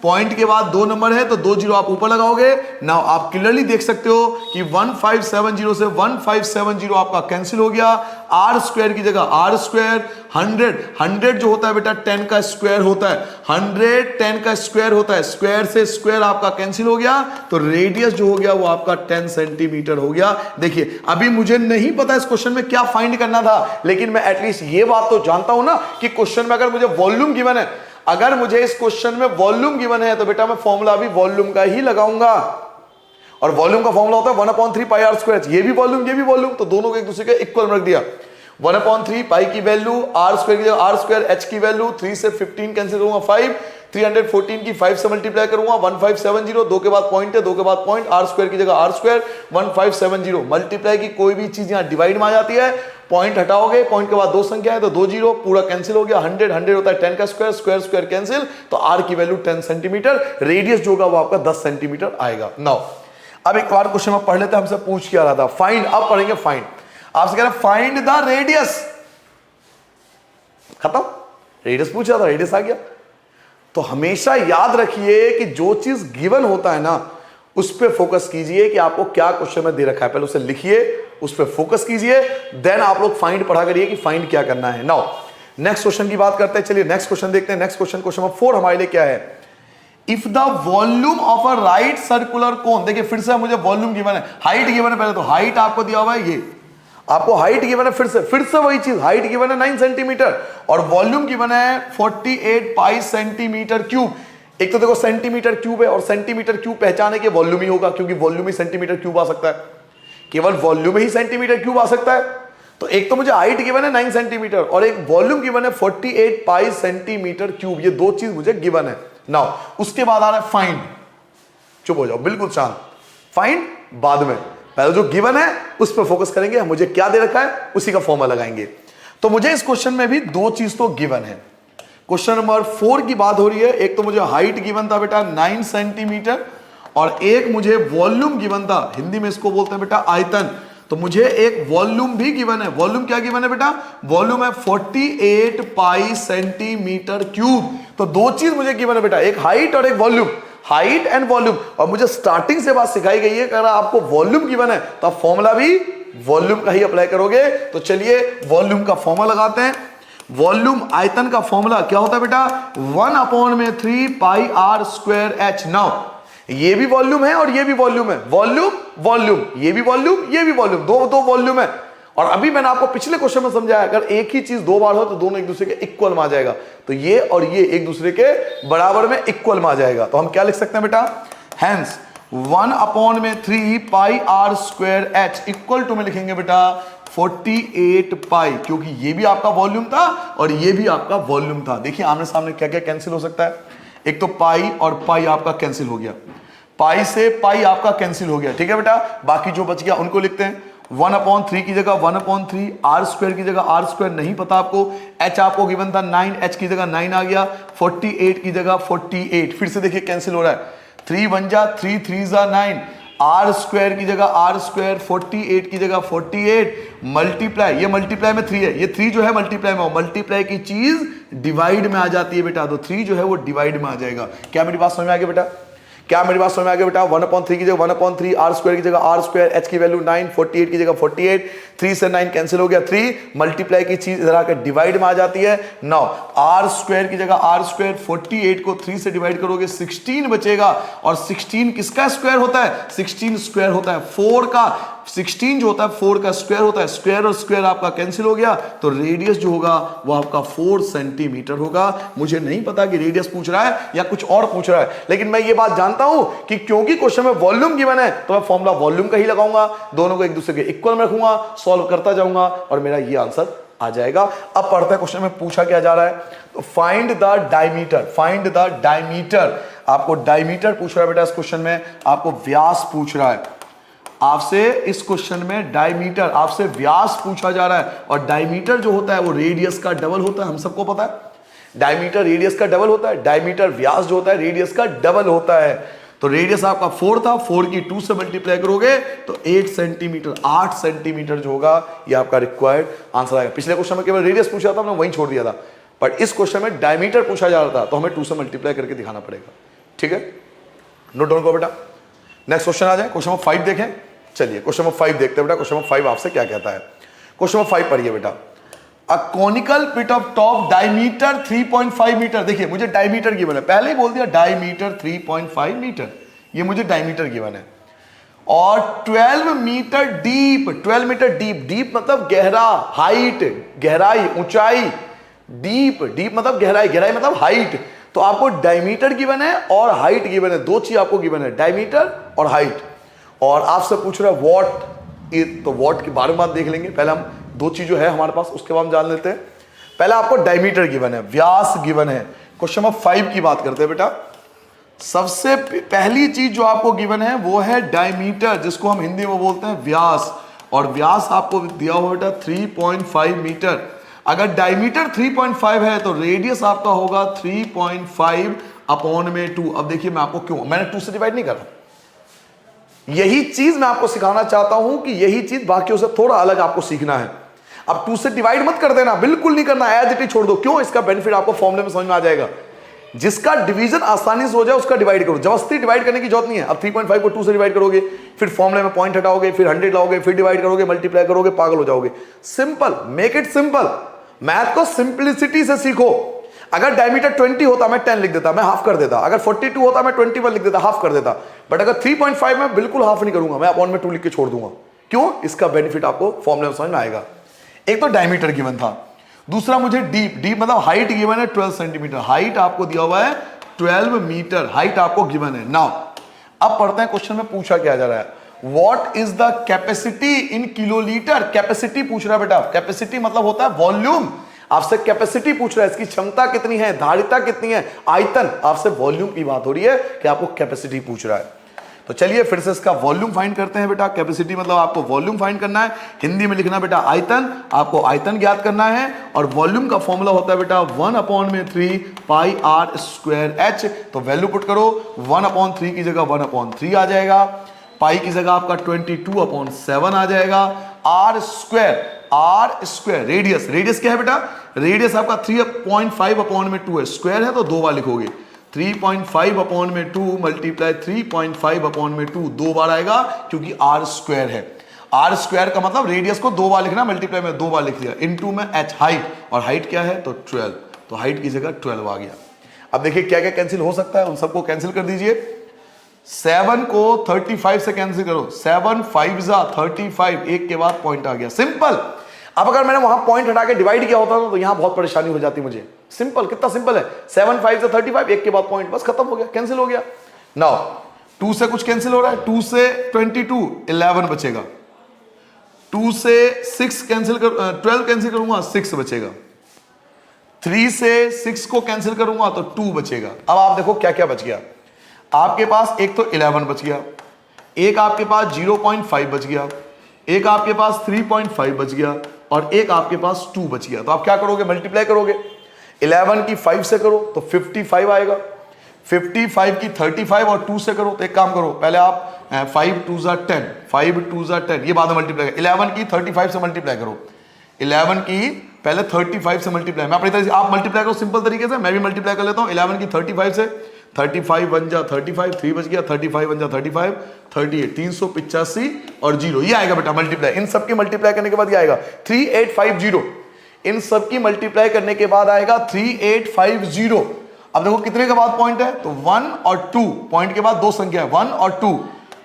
पॉइंट के बाद 2 नंबर है तो 2 जीरो आप ऊपर लगाओगे। नाउ आप क्लियरली देख सकते हो कि 1570 से 1570 आपका कैंसिल हो गया। आर स्क्वायर की जगह आर स्क्वायर, 100 जो होता है बेटा 10 का स्क्वायर होता है, 100 10 का स्क्वायर होता है, स्क्वायर से स्क्वायर आपका कैंसिल हो गया, तो रेडियस जो हो गया वो आपका 10 सेंटीमीटर हो गया। देखिए अभी मुझे नहीं पता इस क्वेश्चन में क्या फाइंड करना था, लेकिन मैं एटलीस्ट ये बात तो जानता हूं ना कि क्वेश्चन में अगर मुझे वॉल्यूम गिवन है, अगर मुझे इस क्वेश्चन में वॉल्यूम गिवन है तो बेटा मैं फॉर्मूला भी वॉल्यूम का ही लगाऊंगा, और वॉल्यूम का फॉर्मूला होता है 1/3 पाई आर स्क्वायर। ये भी वॉल्यूम, ये भी वॉल्यूम, तो दोनों को एक दूसरे के इक्वल में रख दिया। 1/3 पाई की वैल्यू, आर स्क्वायर की जगह आर स्क्वायर, एच की वैल्यू 3 से 15 कैंसिल करूंगा 5, 314 की 5 से मल्टीप्लाई करूंगा 1570, 2 के बाद पॉइंट है, 2 के बाद पॉइंट, आर स्क्वायर की जगह आर स्क्वायर 1570। मल्टीप्लाई की कोई भी चीज यहां डिवाइड में आ जाती है, पॉइंट हटाओगे, पॉइंट के बाद 2 संख्या है तो 2 जीरो, पूरा कैंसिल हो गया। 100 होता है 10 का स्क्वायर, स्क्वायर स्क्वायर कैंसिल, तो आर की वैल्यू 10 सेंटीमीटर, रेडियस जो होगा वो आपका 10 सेंटीमीटर आएगा। नाउ अब एक बार क्वेश्चन में पढ़ लेते हैं, हमसे पूछ क्या रहा था, फाइंड। अब पढ़ेंगे फाइंड, आपसे कह रहे हैं फाइंड द रेडियस, खत्म, रेडियस पूछा था, रेडियस आ गया। तो हमेशा याद रखिए कि जो चीज गिवन होता है ना उस पर फोकस कीजिए कि आपको क्या क्वेश्चन में दे रखा है, पहले उसे लिखिए, उस पर फोकस कीजिए, देन आप लोग फाइंड पढ़ा करिए कि फाइंड क्या करना है। नाउ नेक्स्ट क्वेश्चन की बात करते हैं, चलिए नेक्स्ट क्वेश्चन देखते हैं। नेक्स्ट क्वेश्चन, क्वेश्चन नंबर 4 हमारे लिए क्या है, if the volume of a right circular cone, देखिए फिर से मुझे वॉल्यूम गिवन है, हाइट गिवन है, पहले तो हाइट आपको दिया हुआ है, ये आपको हाइट गिवन है, फिर से वही चीज, हाइट गिवन है 9 सेंटीमीटर और वॉल्यूम गिवन है 48 पाई सेंटीमीटर क्यूब। एक तो देखो सेंटीमीटर क्यूब है और सेंटीमीटर क्यूब पहचाने के वॉल्यूम ही होगा, क्योंकि वॉल्यूम ही सेंटीमीटर क्यूब आ सकता है, केवल वॉल्यूम ही सेंटीमीटर क्यूब आ सकता है। तो एक तो मुझे हाइट गिवन है 9 सेंटीमीटर और एक वॉल्यूम गिवन है 48 पाई सेंटीमीटर क्यूब, ये दो चीज मुझे गिवन है। नाउ उसके बाद आ रहा है फाइंड, चुप हो जाओ बिल्कुल शांत, फाइंड बाद में, पहले जो गिवन है उस पर फोकस करेंगे, मुझे क्या दे रखा है उसी का फॉर्मूला लगाएंगे। तो मुझे इस क्वेश्चन में भी दो चीज तो गिवन है। क्वेश्चन नंबर 4 की बात हो रही है, एक तो मुझे हाइट गिवन था बेटा 9 सेंटीमीटर और एक मुझे वॉल्यूम गिवन था, हिंदी में इसको बोलते हैं बेटा आयतन। तो मुझे एक वॉल्यूम भी गिवन है, वॉल्यूम क्या गिवन है बेटा, वॉल्यूम है 48 पाई सेंटीमीटर क्यूब। तो दो चीज मुझे गिवन है बेटा, एक हाइट और एक वॉल्यूम, हाइट एंड वॉल्यूम। और मुझे स्टार्टिंग से बात सिखाई गई है कि अगर आपको वॉल्यूम गिवन है तो आप फॉर्मूला भी वॉल्यूम का ही अप्लाई करोगे। तो चलिए वॉल्यूम का फॉर्मूला लगाते हैं। वॉल्यूम आयतन का फॉर्मूला क्या होता है बेटा, 1/3 pi are square h. Now ये भी वॉल्यूम है और ये भी वॉल्यूम है, वॉल्यूम वॉल्यूम, ये भी वॉल्यूम ये भी वॉल्यूम, दो वॉल्यूम है। और अभी मैंने आपको पिछले क्वेश्चन में समझाया, अगर एक ही चीज दो बार हो तो दोनों एक दूसरे के इक्वल में आ जाएगा, तो ये और ये एक दूसरे के बराबर में इक्वल में आ जाएगा। तो हम क्या लिख सकते हैं बेटा, hence 1/3 pi are square h equal to में लिखेंगे बेटा 48 पाई, क्योंकि ये भी आपका वॉल्यूम था और ये भी आपका वॉल्यूम था। देखिए आमने सामने क्या क्या कैंसिल हो सकता है, एक तो पाई और पाई आपका कैंसिल हो गया, पाई से पाई आपका कैंसिल हो गया, ठीक है बेटा। बाकी जो बच गया उनको लिखते हैं, 1/3 की जगह 1/3, आर स्क्वायर की जगह आर स्क्वायर नहीं पता आपको, एच आपको गिवन था 9, एच की जगह 9 आ गया, 48 की जगह 48, फिर से देखिए कैंसिल हो रहा है, 3 1 जा 3 3 जा 9, आर स्क्वायर की जगह आर स्क्वायर, 48 की जगह 48, मल्टीप्लाई, ये मल्टीप्लाई में 3 है, ये 3 जो है मल्टीप्लाई में, मल्टीप्लाई की चीज डिवाइड में आ जाती है बेटा, तो 3 जो है वो डिवाइड में आ जाएगा। क्या मेरी बात समझ में आ गई बेटा, क्या मेरी बात समझ में आ गया बेटा, 1/3 की जगह 1/3, आर स्क्वायर की जगह आर स्क्वायर, एच की वैल्यू 9, 48 की जगह 48, 3 से 9 कैंसिल हो गया 3, मल्टीप्लाई की चीज इधर आकर डिवाइड में आ जाती है। नाउ आर स्क्वायर की जगह आर स्क्वायर, 48 को 3 से डिवाइड करोगे 16 बचेगा, और 16 किसका स्क्वायर होता है, 16 स्क्वायर होता है 4 का, 16 जो होता है 4 का स्क्वायर होता है, स्क्वायर और स्क्वायर आपका कैंसिल हो गया, तो रेडियस जो होगा वो आपका 4 सेंटीमीटर होगा। मुझे नहीं पता कि रेडियस पूछ रहा है या कुछ और पूछ रहा है, लेकिन मैं ये बात जानता हूं कि क्योंकि क्वेश्चन में वॉल्यूम गिवन है तो मैं फॉर्मूला वॉल्यूम का ही लगाऊंगा, दोनों को एक दूसरे के इक्वल में रखूंगा, सॉल्व करता जाऊंगा और मेरा ये आंसर आ जाएगा। अब पढ़ते हैं क्वेश्चन में पूछा क्या जा रहा है, तो find the diameter, find the diameter, आपको डायमीटर पूछ रहा है बेटा इस क्वेश्चन में, आपको व्यास पूछ रहा है, आपसे इस क्वेश्चन में डायमीटर, आपसे व्यास पूछा जा रहा है, और डायमीटर जो होता है वो रेडियस का डबल होता है, हम सबको पता है, डायमीटर रेडियस का डबल होता है, डायमीटर व्यास जो होता है रेडियस का डबल होता है। तो रेडियस आपका 4 था, 4 की 2 से मल्टीप्लाई करोगे तो 8 सेंटीमीटर, 8 सेंटीमीटर जो होगा ये आपका रिक्वायर्ड आंसर आएगा। पिछले क्वेश्चन में केवल रेडियस पूछा था, हमने वहीं छोड़ दिया था, पर इस क्वेश्चन में डायमीटर पूछा जा रहा था, तो हमें 2 से मल्टीप्लाई करके दिखाना पड़ेगा, ठीक है, नोट डाउन करो बेटा। नेक्स्ट क्वेश्चन आ जाए, क्वेश्चन नंबर 5 देखें, चलिए क्वेश्चन नंबर 5 देखते हैं बेटा, क्वेश्चन नंबर 5 आपसे क्या कहता है। क्वेश्चन नंबर 5 पढ़िए बेटा, a conical pit of top diameter 3.5 metre, देखिए मुझे डायमीटर गिवन है, पहले ही बोल दिया डायमीटर 3.5 मीटर, ये मुझे डायमीटर गिवन है, और 12 metre deep, 12 metre deep, deep मतलब गहरा, हाइट गहराई, ऊंचाई, डीप, डीप मतलब गहराई, गहराई मतलब हाइट। तो आपको डायमीटर गिवन है और हाइट गिवन है, दो चीज आपको गिवन है, डायमीटर और हाइट, और आपसे पूछ रहा है वॉट, तो वॉट के बारे में बात देख लेंगे, पहले हम दो चीज जो है हमारे पास उसके बाद हम जान लेते हैं। पहले आपको डायमीटर गिवन है, व्यास गिवन है, क्वेश्चन नंबर 5 की बात करते हैं बेटा। सबसे पहली चीज जो आपको गिवन है वो है डायमीटर, जिसको हम हिंदी में बोलते हैं व्यास, और व्यास आपको दिया हुआ बेटा 3.5 मीटर। अगर डायमीटर 3.5 है तो रेडियस आपका होगा 3.5 अपॉन में 2। अब देखिए मैं आपको क्यों, मैंने 2 से डिवाइड नहीं करा, यही चीज मैं आपको सिखाना चाहता हूं कि यही चीज बाकियों से थोड़ा अलग आपको सीखना है। अब 2 से डिवाइड मत कर देना, बिल्कुल नहीं करना, एज इट इज छोड़ दो। क्यों? इसका बेनिफिट आपको फॉर्मूले में समझ में आ जाएगा। जिसका डिवीजन आसानी से हो जाए उसका डिवाइड करो, जबरदस्ती डिवाइड करने की जरूरत नहीं है। अब 3.5 को 2 से डिवाइड करोगे, फिर फॉर्मूले में पॉइंट हटाओगे, फिर 100 लाओगे, फिर डिवाइड करोगे, मल्टीप्लाई करोगे, पागल हो जाओगे। Simple, make it simple. Math को सिंपलिसिटी से सीखो। अगर डायमीटर 20 होता मैं 10 लिख देता, मैं हाफ कर देता। अगर 42 होता मैं 21 लिख देता, हाफ कर देता। बट अगर 3.5 में बिल्कुल हाफ नहीं करूंगा, मैं अपॉन में 2 लिख के छोड़ दूंगा। क्यों? इसका बेनिफिट आपको फॉर्मूले में समझ में आएगा। एक तो डायमीटर गिवन था, दूसरा मुझे डीप मतलब हाइट गिवन है 12 सेंटीमीटर। हाइट आपको दिया हुआ है 12 मीटर, हाइट आपको गिवन है। नाउ अब पढ़ते हैं क्वेश्चन में पूछा क्या जा रहा है। What is the capacity in kilolitre? Capacity पूछ रहा है बेटा। कैपेसिटी मतलब होता है वॉल्यूम। आपसे कैपेसिटी पूछ रहा है, इसकी क्षमता कितनी है, धारिता कितनी है, आयतन। आपसे वॉल्यूम की बात हो रही है कि आपको कैपेसिटी पूछ रहा है। तो चलिए फिर से इसका वॉल्यूम फाइंड करते हैं बेटा। कैपेसिटी मतलब आपको वॉल्यूम फाइंड करना है, हिंदी में लिखना बेटा आयतन। आपको आयतन ज्ञात करना है, और वॉल्यूम का फॉर्मूला होता है बेटा 1/3 पाई आर स्क्वायर एच। तो वैल्यू पुट करो, 1/3 की जगह 1/3 आ जाएगा, पाई की जगह आपका 22/7 आ जाएगा, आर स्क्वायर रेडियस क्या है बेटा? रेडियस आपका 3.5/2 है, स्क्वायर है तो 2 बार लिखोगे। 3.5/2 मल्टीप्लाई 3.5/2 2 बार आएगा, क्योंकि आर स्क्वायर है। आर स्क्वायर का मतलब रेडियस को 2 बार लिखना, मल्टीप्लाई में 2 बार लिख दिया, इनटू में एच हाइट, और हाइट क्या है तो 12, तो हाइट की जगह 12 आ गया। अब देखिए क्या क्या कैंसिल हो सकता है, उन सबको कैंसिल कर दीजिए। 7 को 35 से कैंसिल करो, 7 5 जा 35, एक के बाद पॉइंट आ गया, सिंपल। अब अगर मैंने वहां पॉइंट हटा के डिवाइड किया होता तो यहां बहुत परेशानी हो जाती मुझे। सिंपल, कितना सिंपल है, 7 5 से 35, एक के बाद पॉइंट, बस खत्म हो गया, कैंसिल हो गया। नाउ 2 से कुछ कैंसिल हो रहा है, 2 से 22 11 बचेगा, 2 से 6 कैंसिल कर 12 कैंसिल करूंगा 6 बचेगा, 3 से 6 को कैंसिल करूंगा तो 2 बचेगा। अब आप देखो क्या क्या बच गया आपके पास। एक तो 11 बच गया, एक आपके पास 0.5 बच गया, एक आपके पास 3.5 बच गया, और एक आपके पास 2 बच गया। तो आप क्या करोगे, मल्टीप्लाई करोगे। 11 की 5 से करो तो 55 आएगा, 55 की 35 और 2 से करो तो एक काम करो, पहले आप 5 2 जा 10, 5 2 जा 10, ये बाद में मल्टीप्लाई। 11 की 35 से मल्टीप्लाई करो, 11 की पहले 35 से मल्टीप्लाई, मैं अपनी तरह से आप मल्टीप्लाई करो सिंपल तरीके से, मैं भी मल्टीप्लाई कर लेता हूँ। 11 की 35 से 35 1 जा 35, 3 बच गया, 35 1 जा 35, 38, 385 और 0, ये आएगा बेटा मल्टीप्लाई। इन सब की मल्टीप्लाई करने के बाद ये आएगा 3850, इन सब की मल्टीप्लाई करने के बाद आएगा 3850। अब देखो कितने के बाद पॉइंट है, तो 1 और 2, पॉइंट के बाद 2 संख्या है 1 और 2,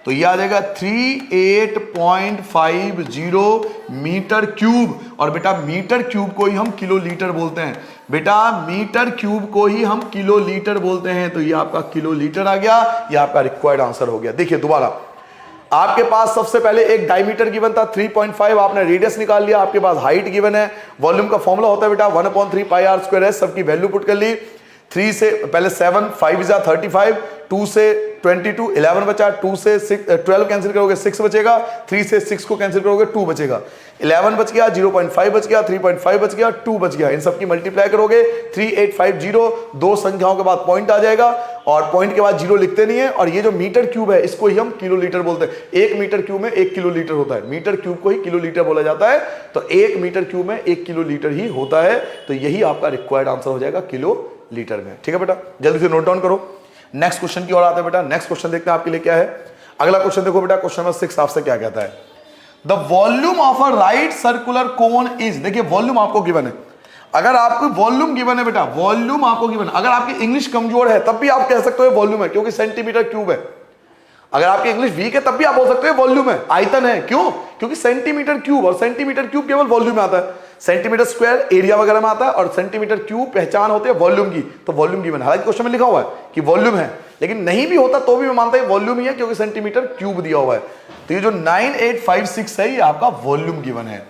तो ये आ जाएगा 38.50 मीटर क्यूब। और बेटा मीटर क्यूब को ही हम किलोलीटर बोलते हैं, बेटा मीटर क्यूब को ही हम किलोलीटर बोलते हैं। तो ये आपका किलोलीटर आ गया, ये आपका रिक्वायर्ड आंसर हो गया। देखिए दोबारा, आपके पास सबसे पहले एक डायमीटर गिवन था 3.5, आपने रेडियस निकाल लिया, आपके पास हाइट गिवन है, वॉल्यूम का फॉर्मूला होता है बेटा 1/3 पाई आर स्क्वायर है, सबकी वैल्यू पुट कर ली। 3 से पहले 7 5 जा 35, 2 से 22 11 बचा, 2 से 12 कैंसिल करोगे 6 बचेगा, 3 से 6 को कैंसिल करोगे 2 बचेगा, 11 बच गया, 0.5 बच गया, 3.5 बच गया, 2 बच गया। इन सब की मल्टीप्लाई करोगे 3850, 2 संख्याओं के बाद पॉइंट आ जाएगा, और पॉइंट के बाद 0 लिखते नहीं है। और ये जो मीटर क्यूब है इसको ही हम किलोलीटर बोलते हैं। 1 मीटर क्यूब में 1 किलोलीटर होता है, मीटर क्यूब को ही किलोलीटर बोला जाता है। तो 1 मीटर क्यूब में 1 किलोलीटर ही होता है। तो यही आपका रिक्वायर्ड आंसर हो जाएगा किलोलीटर में। ठीक है बेटा, जल्दी से नोट डाउन करो। नेक्स्ट क्वेश्चन की ओर आते हैं बेटा। नेक्स्ट क्वेश्चन देखते हैं आपके लिए क्या है। अगला क्वेश्चन देखो बेटा, क्वेश्चन नंबर 6 आपसे क्या कहता है, the volume of a right circular cone is. देखिए वॉल्यूम आपको गिवन है, अगर आपको वॉल्यूम गिवन है बेटा, वॉल्यूम आपको गिवन, अगर आपकी इंग्लिश कमजोर है तब भी आप कह सकते हो वॉल्यूम है, क्योंकि सेंटीमीटर क्यूब है। अगर आपकी इंग्लिश वीक है तब भी आप बोल सकते हो वॉल्यूम है, आयतन है। क्यों? क्योंकि सेंटीमीटर क्यूब, और सेंटीमीटर क्यूब केवल वॉल्यूम में आता है, सेंटीमीटर स्क्वायर एरिया वगैरह में आता है, और सेंटीमीटर क्यूब पहचान होती है वॉल्यूम की। तो वॉल्यूम गिवन है, हालांकि क्वेश्चन में लिखा हुआ है कि वॉल्यूम है, लेकिन नहीं भी होता तो भी मैं मानता हूं वॉल्यूम ही है, क्योंकि सेंटीमीटर क्यूब दिया हुआ है। तो ये जो 9856 है ये आपका वॉल्यूम गिवन है।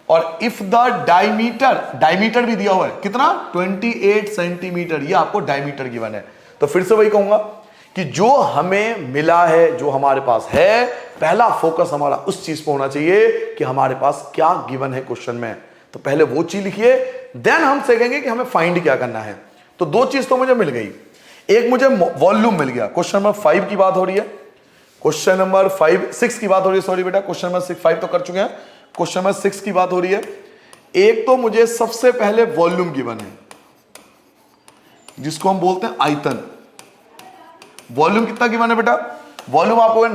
और इफ द डायमीटर भी दिया हुआ है कितना 28 सेंटीमीटर, ये आपको डायमीटर गिवन है। तो फिर से वही कहूंगा कि जो हमें मिला है, जो हमारे पास है, पहला फोकस हमारा उस चीज पर होना चाहिए कि हमारे पास क्या गिवन है क्वेश्चन में। तो पहले वो चीज लिखिए, देन हम सीखेंगे कि हमें फाइंड क्या करना है। तो दो चीज तो मुझे मिल गई, एक मुझे वॉल्यूम मिल गया, क्वेश्चन नंबर 5 की बात हो रही है, क्वेश्चन नंबर 6 की बात हो रही है, सॉरी बेटा, क्वेश्चन नंबर 5 तो कर चुके हैं, क्वेश्चन नंबर 6 की बात हो रही है। एक तो मुझे सबसे पहले वॉल्यूम गिवन है जिसको हम बोलते हैं आयतन। वॉल्यूम कितना गिवन है बेटा? वॉल्यूम आपको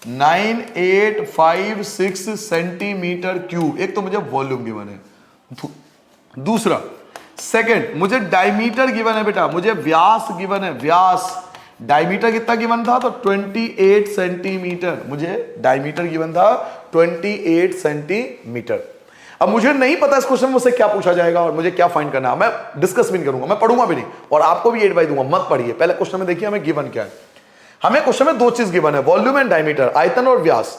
9856 सेंटीमीटर क्यूब, एक तो मुझे वॉल्यूम गिवन है। दूसरा सेकंड, मुझे डायमीटर गिवन है बेटा, मुझे व्यास गिवन है, व्यास। डायमीटर कितना गिवन था? तो 28 सेंटीमीटर, मुझे डायमीटर गिवन था 28 सेंटीमीटर। अब मुझे नहीं पता इस क्वेश्चन में मुझसे क्या पूछा जाएगा और मुझे क्या फाइंड करना है, मैं डिस्कस भी नहीं करूंगा, मैं पढ़ूंगा भी नहीं और आपको भी एडवाइस दूंगा, मत पढ़िए। पहले क्वेश्चन में देखिए हमें गिवन क्या है। हमें क्वेश्चन में दो चीज गिवन है, वॉल्यूम एंड डायमीटर, आयतन और व्यास।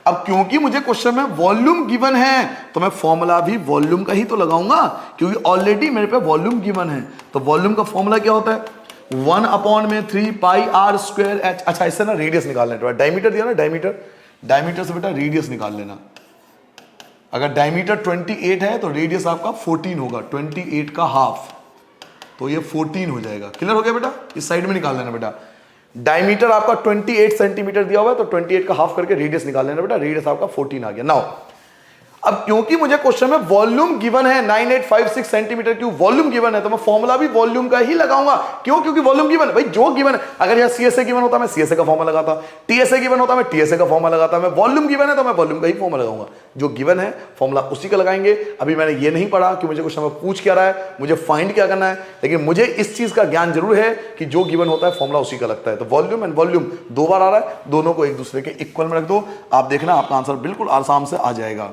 अब क्योंकि मुझे क्वेश्चन में वॉल्यूम गिवन है तो मैं फॉर्मूला भी वॉल्यूम का ही तो लगाऊंगा, क्योंकि ऑलरेडी मेरे पे वॉल्यूम गिवन है। तो वॉल्यूम का फॉर्मूला क्या होता है? 1/3 पाई r स्क्वायर h। अच्छा, इससे ना रेडियस निकाल लेना, डायमीटर दिया ना, डायमीटर से बेटा रेडियस निकाल लेना। अगर डायमीटर 28 है तो रेडियस आपका 14 होगा, 28 का हाफ, तो ये 14 हो जाएगा। क्लियर हो गया बेटा? इस साइड में निकाल लेना बेटा। डायमीटर आपका 28 सेंटीमीटर दिया हुआ है तो 28 का हाफ करके रेडियस निकाल लेना बेटा, रेडियस आपका 14 आ गया। नाउ अब क्योंकि मुझे क्वेश्चन में वॉल्यूम गिवन है 9856 सेंटीमीटर क्यूब, वॉल्यूम गिवन है, तो मैं फॉर्मूला भी वॉल्यूम का ही लगाऊंगा। क्यों? क्योंकि वॉल्यूम गिवन है भाई, जो गिवन है। अगर यहां सीएसए गिवन होता मैं सीएसए का फॉर्मूला लगाता, टीएसए गिवन होता मैं टीएसए का फॉर्मूला लगाता, मैं वॉल्यूम गिवन है तो मैं वॉल्यूम का ही फॉर्मूला लगाऊंगा। जो गिवन है फॉर्मूला उसी का लगाएंगे। अभी मैंने ये नहीं पढ़ा कि मुझे क्वेश्चन में पूछ क्या रहा है, मुझे फाइंड क्या करना है, लेकिन मुझे इस चीज का ज्ञान जरूर है कि जो गिवन होता है फॉर्मूला उसी का लगता है। तो वॉल्यूम एंड वॉल्यूम दो बार आ रहा है, दोनों को एक दूसरे के इक्वल में रख दो, आप देखना आपका आंसर बिल्कुल आराम से आ जाएगा।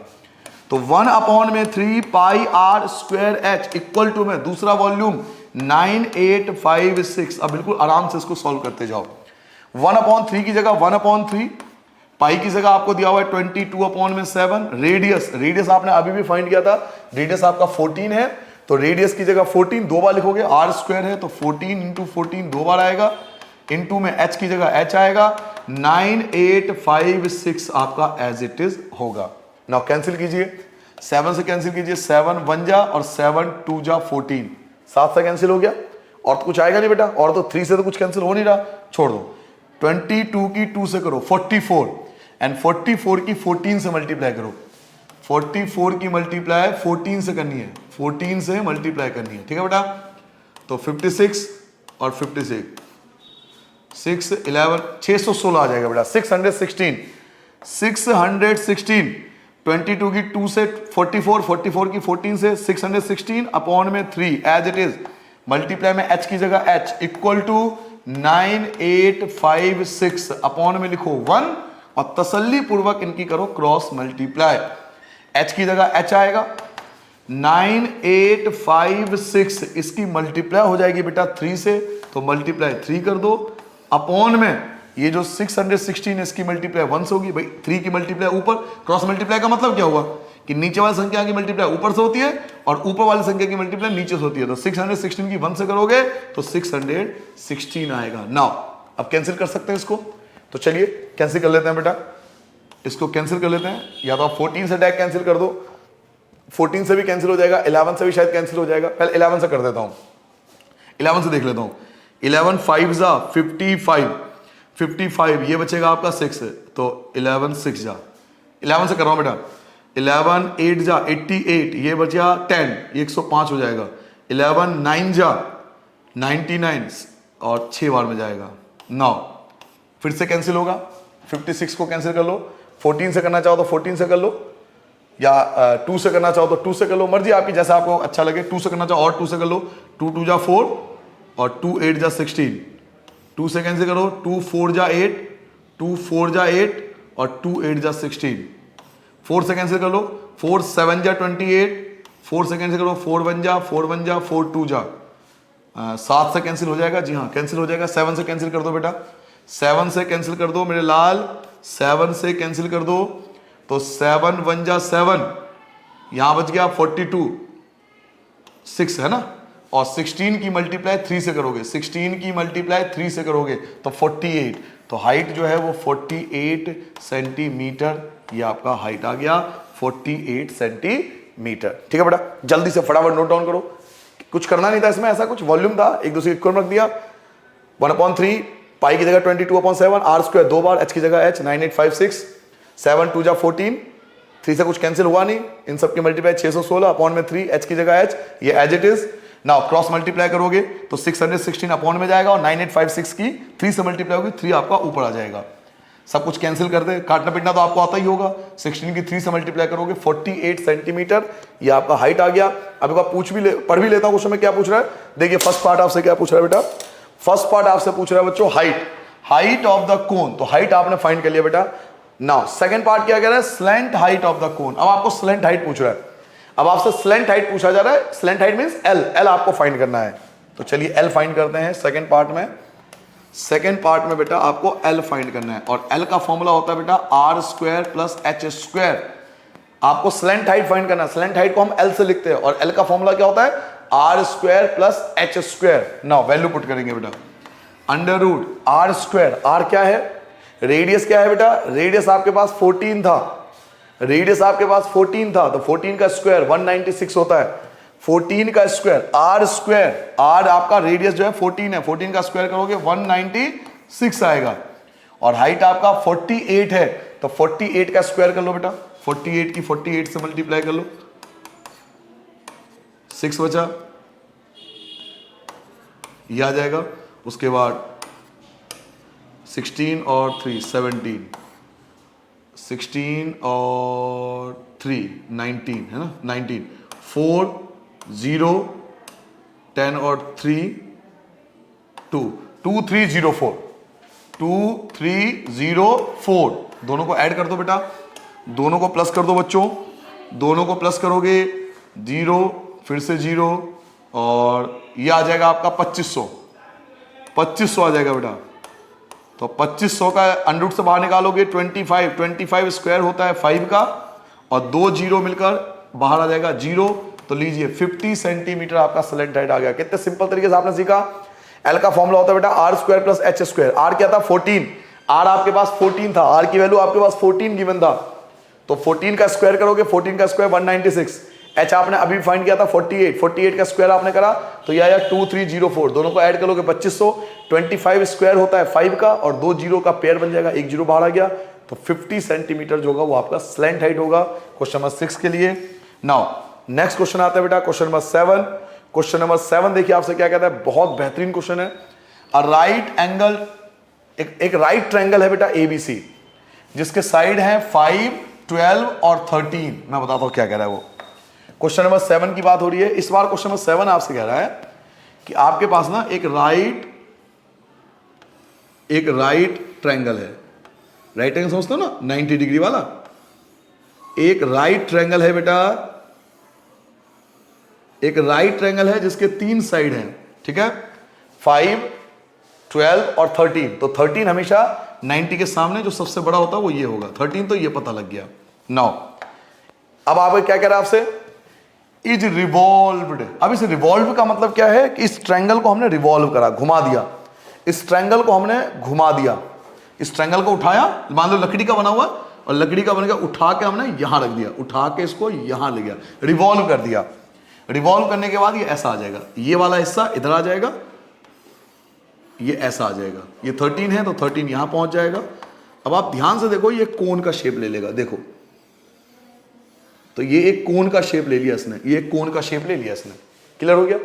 तो 1/3 pi r square h equal to में दूसरा वॉल्यूम 9856। अब बिल्कुल आराम से इसको सॉल्व करते जाओ। 1/3 की जगह 1/3, पाई की जगह आपको दिया हुआ है 22/7। रेडियस आपने अभी भी फाइंड किया था, रेडियस आपका 14 है, तो रेडियस की जगह 14 दो बार लिखोगे, r स्क्वायर है तो 14 × 14 दो बार आएगा, इनटू में h की जगह h आएगा, 9856 आपका एज इट इज होगा। नाउ कैंसिल कीजिए, 7 से कैंसिल कीजिए, 7 1 जा और 7 2 जा 14, 7 से कैंसिल हो गया। और तो कुछ आएगा नहीं बेटा, और तो 3 से तो कुछ कैंसिल हो नहीं रहा, छोड़ दो। 22 की 2 से करो 44, एंड 44 की 14 से मल्टीप्लाई करो। 44 की मल्टीप्लाई 14 से करनी है, 14 से मल्टीप्लाई करनी है, ठीक है बेटा। तो 56 और 56, 6 11 616 आ जाएगा बेटा, 616 22 की 2 से 44, 44 की 14 से 616 अपॉन में 3 एज इट इज, मल्टीप्लाई में h की जगह h इक्वल टू 9856 अपॉन में लिखो 1 और तसल्ली पूर्वक इनकी करो क्रॉस मल्टीप्लाई। h की जगह h आएगा, 9856 इसकी मल्टीप्लाई हो जाएगी बेटा 3 से, तो मल्टीप्लाई 3 कर दो, अपॉन में ये जो 616 इसकी मल्टीप्लाई 1 से होगी भाई, 3 की मल्टीप्लाई ऊपर, क्रॉस मल्टीप्लाई का मतलब क्या हुआ कि नीचे वाली संख्या की मल्टीप्लाई ऊपर से होती है और ऊपर वाली संख्या की मल्टीप्लाई नीचे से होती है। तो 616 की 1 से करोगे तो 616 आएगा। नाउ अब कैंसिल कर सकते हैं इसको, तो चलिए कैंसिल कर लेते हैं बेटा, इसको कैंसिल कर लेते हैं। या तो आप 14 से डायरेक्ट कैंसिल कर दो, 14 से भी कैंसिल हो जाएगा, 11 से भी शायद कैंसिल हो जाएगा। पहले 11 से कर देता हूं, 11 से देख लेता हूं। 11 5 जा 55, ये बचेगा आपका 6, तो 11 6 जा, 11 से कर रहा हूं बेटा। 11 8 जा 88, ये बचा 10, ये 105 हो जाएगा। 11 9 जा 99 और 6 बार में जाएगा। 9 फिर से कैंसिल होगा, 56 को कैंसिल कर लो, 14 से करना चाहो तो 14 से कर लो, या 2 से करना चाहो तो 2 से कर लो, मर्जी आपकी, जैसा आपको अच्छा लगे। 2 से करना चाहो और 2 से कर लो, 2 2 जा 4 और 2 8 जा 16, 2 से कैंसिल करो, 2 4 जा 8, 2 4 जा 8 और 2 8 जा 16, 4 से कैंसिल कर लो, 4 7 जा 28, 4 से कैंसिल करो, 4 1 जा 4 1 जा 4 2 जा, 7 से कैंसिल हो जाएगा, जी हाँ कैंसिल हो जाएगा। 7 से कैंसिल कर दो बेटा, 7 से कैंसिल कर दो मेरे लाल, 7 से कैंसिल कर दो, तो 7 1 जा 7, यहां बच गया 42, 6 है ना, और 16 की मल्टीप्लाई 3 से करोगे, 16 की मल्टीप्लाई 3 से करोगे तो 48, तो हाइट जो है वो 48 सेंटीमीटर, ये आपका हाइट आ गया 48 सेंटीमीटर। ठीक है बेटा, जल्दी से फटाफट नोट डाउन करो, कुछ करना नहीं था इसमें, ऐसा कुछ वॉल्यूम था, एक दूसरे को रख दिया। 1/3, पाई की जगह 22/7, आर स्क्वायर 2 बार, एच की जगह एच, 9856, 7 2 जा 14, 3 से कुछ कैंसिल हुआ नहीं, इन सब की मल्टीप्लाई 616 अपॉन में 3, एच की जगह एच, ये as it is. Now cross multiply करोगे तो 616 अपॉन में जाएगा, और 9856 की 3 से मल्टीप्लाई होगी, 3 आपका ऊपर आ जाएगा। सब कुछ कैंसिल कर दे, काटना पीटना तो आपको आता ही होगा। 16 की 3 से मल्टीप्लाई करोगे 48 सेंटीमीटर, ये आपका हाइट आ गया। अब एक बार पढ़ भी लेता हूं क्वेश्चन में क्या पूछ रहा है। देखिए फर्स्ट पार्ट आपसे क्या पूछ रहा है बेटा, फर्स्ट पार्ट आपसे पूछ रहा है बच्चों हाइट ऑफ द कोन, तो हाइट आपने फाइंड कर लिया बेटा। नाउ सेकंड पार्ट क्या कह रहा है, slant height of the cone. अब आपको स्लैंट हाइट पूछ रहा है, अब आपसे स्लैंट हाइट पूछा जा रहा है, स्लैंट हाइट मींस एल आपको फाइंड करना है। तो चलिए एल फाइंड करते हैं सेकंड पार्ट में बेटा आपको एल फाइंड करना है, और एल का फॉर्मूला होता है बेटा are square plus H square. आपको स्लैंट हाइट फाइंड करना है, स्लैंट हाइट को हम एल से लिखते हैं, और एल का फॉर्मूला क्या होता है, R square plus H square. Now value put करेंगे बेटा, under root R square, R क्या है, रेडियस क्या है बेटा, रेडियस आपके पास 14 था, रेडियस आपके पास 14 था, तो 14 का स्क्वायर 196 होता है, 14 का स्क्वायर आर स्क्वायर, आर आपका रेडियस जो है 14 है, 14 का स्क्वायर करोगे 196 आएगा, और हाइट आपका 48 है, तो 48 का स्क्वायर कर लो बेटा, 48 की 48 से मल्टीप्लाई कर लो, 6 बचा, ये आ जाएगा। उसके बाद 16 और 3 17, 16 और 3 19 है ना, 19, 4 0 10 और 3 2 2 3 0 4 2 3 0 4, दोनों को ऐड कर दो बेटा, दोनों को प्लस कर दो बच्चों, दोनों को प्लस करोगे 0 फिर से 0, और ये आ जाएगा आपका 2500 आ जाएगा बेटा। तो 2500 का अंडर रूट से बाहर निकालोगे 25 स्क्वायर होता है 5 का, और 2 0 मिलकर बाहर आ जाएगा 0, तो लीजिए 50 सेंटीमीटर आपका स्लैंट हाइट आ गया। कितने सिंपल तरीके से आपने सीखा। एल का फॉर्मूला होता है बेटा are square plus H square, R क्या था 14, आर आपके पास 14 था, आर की वैल्यू आपके पास 14 गिवन था, तो 14 का स्क्वायर करोगे, 14 का स्क्वायर 196, एच आपने अभी फाइंड किया था 48 का स्क्वायर आपने करा तो यह आया 2304, दोनों को ऐड करोगे 2500, 25 स्क्वायर होता है 5 का, और 2 जीरो का पेयर बन जाएगा, 1 जीरो बाहर आ गया, तो 50 सेंटीमीटर जो होगा वो आपका स्लैंट हाइट होगा क्वेश्चन नंबर 6 के लिए। नाउ नेक्स्ट क्वेश्चन आता है बेटा क्वेश्चन नंबर 7। क्वेश्चन नंबर 7 देखिए आपसे क्या कहता है, बहुत बेहतरीन क्वेश्चन है। अ राइट एंगल, एक राइट ट्रायंगल है बेटा एबीसी, जिसके साइड है 5 12 और 13। मैं बताता हूं क्या कह रहा है वो। क्वेश्चन नंबर 7 की बात हो रही है। इस बार क्वेश्चन नंबर 7 आपसे कह रहा है कि आपके पास ना एक राइट ट्रायंगल है। राइट एंगल समझते हो ना, 90 डिग्री वाला। एक राइट ट्रायंगल है बेटा, एक राइट ट्रायंगल है जिसके 3 साइड हैं, ठीक है, 5 12 और 13। तो 13 हमेशा 90 के सामने जो सबसे बड़ा होता है वो ये होगा, 13 तो ये पता लग गया। नाउ अब आप क्या कह रहा है आपसे, इज रिवॉल्व्ड। अब इस रिवॉल्व का मतलब क्या है कि इस ट्रायंगल को हमने रिवॉल्व करा, घुमा दिया, इस ट्रायंगल को हमने घुमा दिया, इस ट्रायंगल को उठाया, मान लो लकड़ी का बना हुआ और लकड़ी का बनकर उठा के हमने यहां रख दिया, उठा के इसको यहां ले गया, रिवॉल्व कर दिया। रिवॉल्व करने के बाद ये ऐसा आ जाएगा, ये वाला हिस्सा इधर आ जाएगा, ये ऐसा आ जाएगा, ये 13 है तो 13 यहां पहुंच जाएगा। अब आप ध्यान से देखो, ये कोन का शेप ले लेगा, देखो तो ये एक कोन का शेप ले लिया इसने, ये एक कोन का शेप ले लिया इसने। क्लियर हो गया।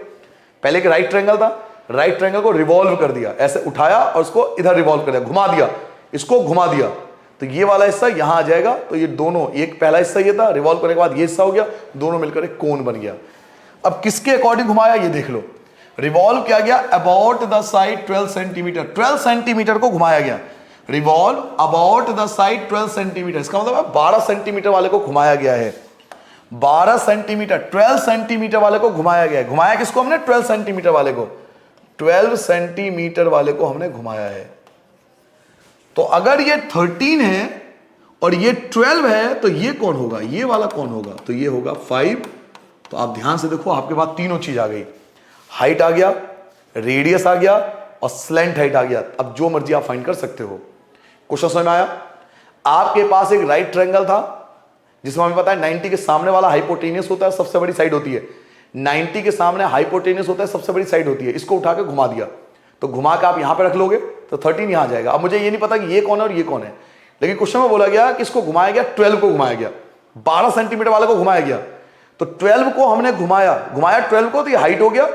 पहले एक राइट ट्रायंगल था, राइट ट्रायंगल को रिवॉल्व कर दिया, ऐसे उठाया और उसको इधर रिवॉल्व कर दिया, घुमा दिया, इसको घुमा दिया, तो ये वाला हिस्सा यहां आ जाएगा। तो ये दोनों, एक पहला हिस्सा ये था, रिवॉल्व करने के बाद ये हिस्सा हो गया, दोनों मिलकर एक कोन बन गया। अब किसके अकॉर्डिंग घुमाया ये देख लो, रिवॉल्व किया गया about the side 12 centimetre, 12 centimetre को घुमाया गया, revolve about the side 12 centimetre, इसका मतलब है 12 सेंटीमीटर वाले को घुमाया गया है, 12 सेंटीमीटर, 12 सेंटीमीटर वाले को घुमाया गया है। घुमाया किसको हमने, 12 सेंटीमीटर वाले को, 12 सेंटीमीटर वाले को हमने घुमाया है। तो अगर ये 13 है और ये 12 है, तो ये कौन होगा, ये वाला कौन होगा, तो ये होगा 5। तो आप ध्यान से देखो, आपके पास तीनों चीज आ गई, हाइट आ गया, रेडियस आ गया और स्लैंट हाइट आ गया। अब जो मर्जी आप फाइंड कर सकते हो। क्वेश्चन समझ में आया? आपके पास एक राइट ट्रायंगल था जिसमें हमें पता है 90 के सामने वाला हाइपोटेनियस होता है, सबसे बड़ी साइड होती है। 90 के सामने हाइपोटेनियस होता है, सबसे बड़ी साइड होती है। इसको उठा के घुमा दिया, तो घुमा के आप यहां पे रख लोगे तो 13 यहां आ जाएगा। अब मुझे ये नहीं पता कि ये कौन है और ये कौन है, लेकिन क्वेश्चन में बोला गया कि इसको घुमाया गया, 12 को घुमाया गया, 12 सेंटीमीटर वाले को घुमाया गया। तो 12 को हमने घुमाया 12 को, तो ये हाइट हो गया।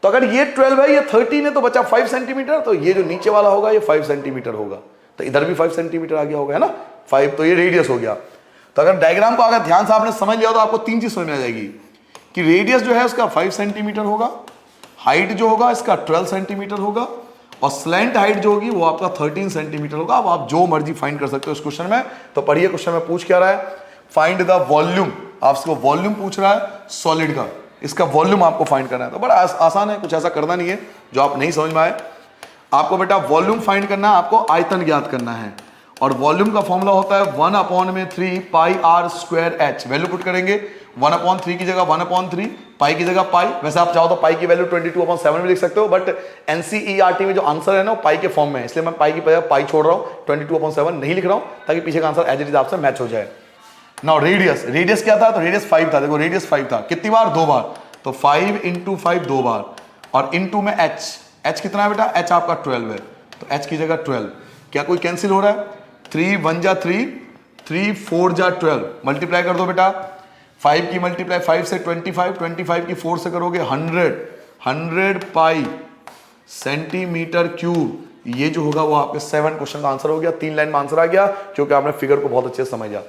तो अगर ये 12 है, ये 13 है, तो बचा 5 सेंटीमीटर। तो ये जो नीचे वाला होगा ये 5 सेंटीमीटर होगा, तो इधर भी 5 सेंटीमीटर आ गया होगा, है ना 5। तो ये रेडियस हो गया। तो अगर डायग्राम को अगर ध्यान से आपने समझ लिया तो आपको तीन चीज समझ में आ जाएगी कि रेडियस जो है उसका 5 सेंटीमीटर होगा, हाइट जो होगा इसका 12 सेंटीमीटर होगा, और स्लैंट हाइट जो होगी वो आपका 13 सेंटीमीटर होगा। अब आप जो मर्जी फाइंड कर सकते हो इस क्वेश्चन में। तो पढ़िए, क्वेश्चन में पूछ क्या रहा है, फाइंड द वॉल्यूम। आपसे वॉल्यूम पूछ रहा है सॉलिड का, इसका वॉल्यूम आपको फाइंड करना है। तो बड़ा आसान है, कुछ ऐसा करना नहीं है जो आप नहीं समझ में आए। आपको बेटा वॉल्यूम फाइंड करना है, आपको आयतन ज्ञात करना है, और वॉल्यूम का फॉर्मूला होता है 1/3 pi are square H. Value put करेंगे 1/3 की जगह 1/3, पाई की जगह पाई। वैसे आप चाहो तो पाई की वैल्यू 22/7 में लिख सकते हो, बट एनसीईआरटी में जो आंसर है ना वो पाई के फॉर्म में है, इसलिए मैं पाई की जगह पाई छोड़ रहा हूं, 22/7 नहीं लिख रहा हूं, ताकि पीछे का आंसर एज इट इज आपसे मैच हो जाए। नाउ रेडियस क्या था, तो रेडियस 5 था। देखो रेडियस 5 था, कितनी बार, 2 बार, तो 5 × 5 2 बार, और इनटू में एच कितना है बेटा, एच आपका 12 है, तो एच की जगह 12। क्या कोई कैंसिल हो रहा है, 3 1 जा 3, 3 4 जा 12, मल्टीप्लाई कर दो बेटा। 5 की मल्टीप्लाई 5 से 25 की 4 से करोगे 100 पाई सेंटीमीटर क्यूब। ये जो होगा वो आपके 7 क्वेश्चन का आंसर हो गया। 3 लाइन में आंसर आ गया, क्योंकि आपने फिगर को बहुत अच्छे से समझा।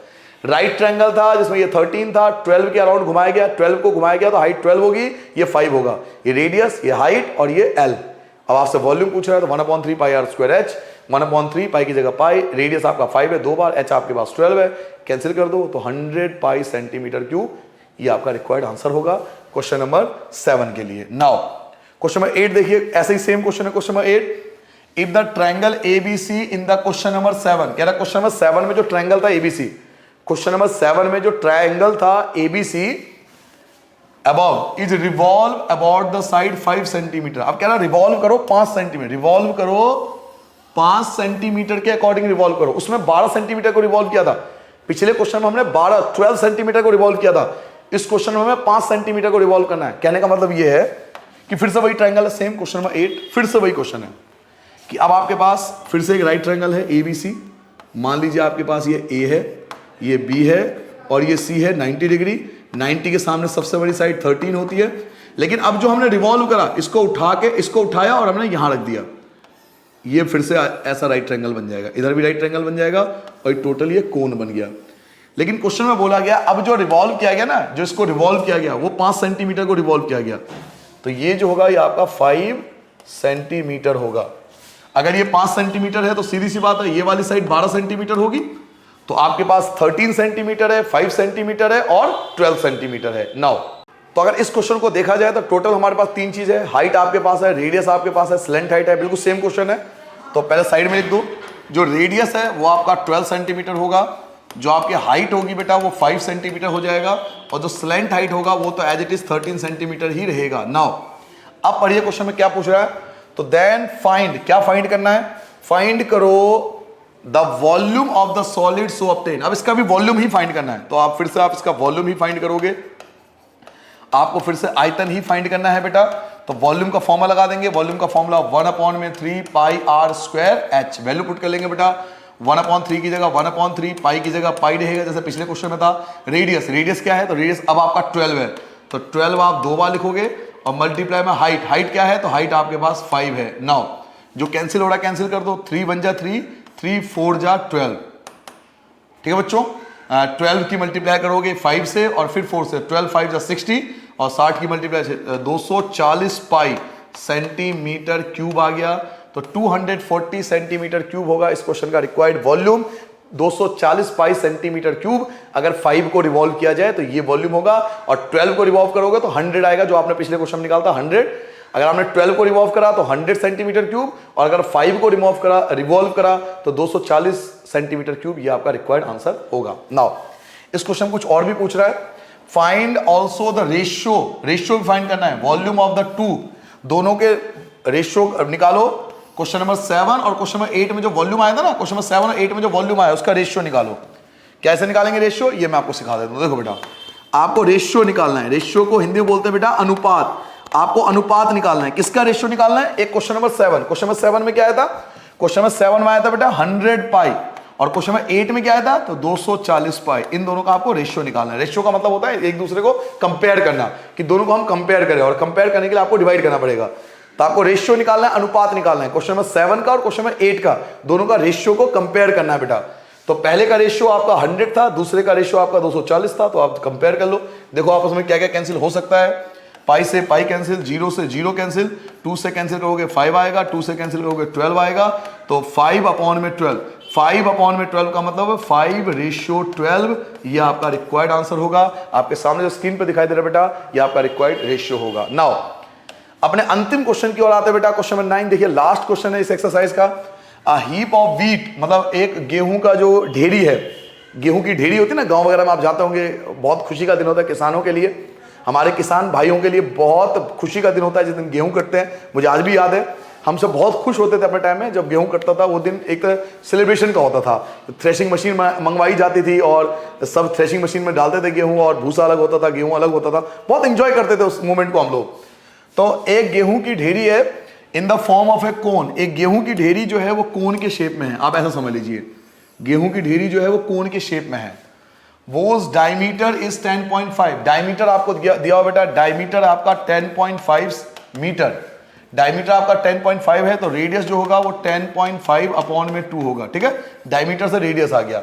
राइट ट्रायंगल था जिसमें ये 13 था, 12 के अराउंड घुमाया गया, 12 को घुमाया गया तो हाइट 12 होगी, ये 5 होगा, ये रेडियस, ये हाइट और ये एल। अब आपसे वॉल्यूम पूछ रहा है तो 1/3 पाई आर स्क्वायर एच, 1/3 पाई की जगह पाई, रेडियस आपका 5 है 2 बार, एच आपके पास 12 है, कैंसिल कर दो तो 100 पाई सेंटीमीटर क्यूब। ये आपका रिक्वायर्ड आंसर होगा क्वेश्चन नंबर 7 के लिए। नाउ क्वेश्चन नंबर 8 देखिए, ऐसे ही सेम क्वेश्चन है question number 8। If the triangle ABC in the question number 7, कह रहा क्वेश्चन नंबर 7 में जो ट्रायंगल था एबीसी, क्वेश्चन नंबर 7 में जो ट्रायंगल था ABC above is revolve about the side 5 centimetre. अब कह रहा रिवॉल्व करो 5 सेंटीमीटर, रिवॉल्व करो 5 सेंटीमीटर के अकॉर्डिंग रिवॉल्व करो। उसमें 12 सेंटीमीटर को रिवॉल्व किया था, पिछले क्वेश्चन में हमने 12 सेंटीमीटर को रिवॉल्व किया था। इस क्वेश्चन में हमें 5 सेंटीमीटर को रिवॉल्व करना है। कहने का मतलब यह है कि फिर से वही ट्रायंगल है, सेम क्वेश्चन नंबर 8, फिर से वही क्वेश्चन है कि अब आपके पास फिर से एक राइट ट्रायंगल है एबीसी। मान लीजिए आपके पास ये ए है, ये बी है और ये सी है 90 डिग्री। 90 के सामने सबसे बड़ी साइड 13 होती है। लेकिन अब जो हमने रिवॉल्व करा, इसको उठा के इसको उठाया और हमने यहां रख दिया, ये फिर से ऐसा राइट ट्रायंगल बन जाएगा, इधर भी राइट ट्रायंगल बन जाएगा और टोटल ये कोन बन गया। लेकिन क्वेश्चन में बोला गया अब जो रिवॉल्व किया गया ना, जो इसको रिवॉल्व किया गया वो 5 सेंटीमीटर को रिवॉल्व किया गया, तो ये जो होगा ये आपका 5 सेंटीमीटर होगा। अगर ये 5 सेंटीमीटर है तो सीधी सी बात है ये वाली साइड 12 सेंटीमीटर होगी, तो आपके पास 13 सेंटीमीटर है, 5 सेंटीमीटर है और 12 सेंटीमीटर है। नाउ तो अगर इस क्वेश्चन को देखा जाए तो टोटल हमारे पास 3 चीज है, हाइट आपके पास है, रेडियस आपके पास है, स्लेंट हाइट है, बिल्कुल सेम क्वेश्चन है। तो पहले साइड में लिख दो, जो रेडियस है वो आपका 12 सेंटीमीटर होगा, जो आपकी हाइट होगी बेटा वो 5 सेंटीमीटर हो जाएगा, और जो स्लेंट हाइट होगा वो तो एज इट इज 13 सेंटीमीटर ही रहेगा। नाउ अब पढ़िए क्वेश्चन में क्या पूछ रहा है, तो देन फाइंड, क्या फाइंड करना है, फाइंड करो the volume of the solid so obtain. अब इसका भी वॉल्यूम ही फाइंड करना है, तो आप फिर से आप इसका वॉल्यूम ही फाइंड करोगे, आपको फिर से आयतन ही फाइंड करना है बेटा। तो वॉल्यूम का फॉर्मूला लगा देंगे, वॉल्यूम का formula 1/3 pi are square H. Value put कर लेंगे बेटा, 1/3 की जगह 1/3, पाई की जगह पाई रहेगा जैसे पिछले क्वेश्चन में था। रेडियस क्या है, तो रेडियस अब आपका 12 है, तो 12 आप 2 बार लिखोगे, और मल्टीप्लाई में हाइट क्या है, तो हाइट आपके पास 5 है। नाउ जो कैंसिल हो रहा है कैंसिल कर दो, 3 1 जा 3, 3 4 जा 12, ठीक है बच्चों। 12 की मल्टीप्लाई करोगे 5 से और फिर 4 से, 12 5 जा 60 और 60 की मल्टीप्लाई 240 पाई सेंटीमीटर क्यूब आ गया, तो 240 सेंटीमीटर क्यूब होगा इस क्वेश्चन का रिक्वायर्ड वॉल्यूम। 240 पाई सेंटीमीटर क्यूब। अगर 5 को रिवॉल्व किया जाए तो ये वॉल्यूम होगा, और 12 को रिवॉल्व करोगे तो 100 आएगा, जो आपने पिछले क्वेश्चन में निकाला था 100। अगर आपने 12 को रिवॉल्व करा तो 100 सेंटीमीटर क्यूब, और अगर 5 को रिवॉल्व करा तो 240 सेंटीमीटर क्यूब। ये आपका रिक्वायर्ड आंसर होगा। नाउ इस क्वेश्चन कुछ और भी पूछ रहा है, फाइंड ऑल्सो द रेशियो भी फाइंड करना है, वॉल्यूम ऑफ द टू, दोनों के रेशियो निकालो। क्वेश्चन नंबर 7 और क्वेश्चन नंबर 8 में जो वॉल्यूम आया था ना, क्वेश्चन नंबर 7 और 8 में जो वॉल्यूम आया उसका रेशियो निकालो। कैसे निकालेंगे रेशियो, ये मैं आपको सिखा देता हूं। देखो बेटा, आपको रेशियो निकालना है, रेशियो को हिंदी में बोलते हैं बेटा अनुपात। आपको अनुपात निकालना है, किसका रेशियो निकालना है? एक क्वेश्चन नंबर 7, क्वेश्चन नंबर 7 में क्या आया था? क्वेश्चन नंबर 7 में आया था बेटा 100 पाई, और क्वेश्चन नंबर 8 में क्या आया था? तो 240 पाई। इन दोनों का आपको रेशियो निकालना है। रेशियो का मतलब होता है एक दूसरे को कंपेयर करना, कि दोनों को हम कंपेयर करें, और कंपेयर करने के लिए आपको डिवाइड करना पड़ेगा। तो आपको रेशियो निकालना है, अनुपात निकालना है। क्वेश्चन नंबर 7 का और क्वेश्चन नंबर 8 का, दोनों का रेशियो को कंपेयर करना है बेटा। तो पहले का रेशियो आपका 100 था, दूसरे का रेशियो आपका 240 था, तो आप कंपेयर कर लो। देखो आपस में क्या क्या कैंसिल हो सकता है। पाई से पाई कैंसिल, 0 से 0 कैंसिल, 2 से कैंसिल करोगे 5 आएगा, 2 से कैंसिल करोगे 12 आएगा। तो 5/12, 5/12 का मतलब है 5:12। ये आपका रिक्वायर्ड आंसर होगा। आपके सामने जो स्क्रीन पर दिखाई दे रहा है बेटा, ये आपका रिक्वायर्ड रेशियो होगा। नाउ अपने अंतिम क्वेश्चन की ओर आते हैं बेटा। क्वेश्चन नंबर 9 देखिए, लास्ट क्वेश्चन है इस एक्सरसाइज का। अ हीप ऑफ व्हीट, मतलब एक गेहूं का जो ढेरी है, गेहूं की ढेरी होती है ना, गांव वगैरह में आप जाते होंगे, बहुत खुशी का दिन होता है किसानों के लिए, हमारे किसान भाइयों के लिए बहुत खुशी का दिन होता है जिस दिन गेहूं कटते हैं। मुझे आज भी याद है, हम सब बहुत खुश होते थे अपने टाइम में जब गेहूं कटता था। वो दिन एक तरह सेलिब्रेशन का होता था। थ्रेशिंग मशीन मंगवाई जाती थी और सब थ्रेशिंग मशीन में डालते थे गेहूं, और भूसा अलग होता था, गेहूं अलग होता था। बहुत इंजॉय करते थे उस मोमेंट को हम लोग। तो एक गेहूं की ढेरी है इन द फॉर्म ऑफ ए कोन। एक गेहूं की ढेरी जो है वो कोन के शेप में है। आप ऐसा समझ लीजिए, गेहूं की ढेरी जो है वो कोन के शेप में है। वो डायमीटर इज 10.5। डायमीटर आपको दिया हुआ बेटा, डायमीटर आपका 10.5 मीटर। डायमीटर आपका 10.5 है, तो रेडियस जो होगा वो 10.5/2 होगा। ठीक है, डायमीटर से रेडियस आ गया।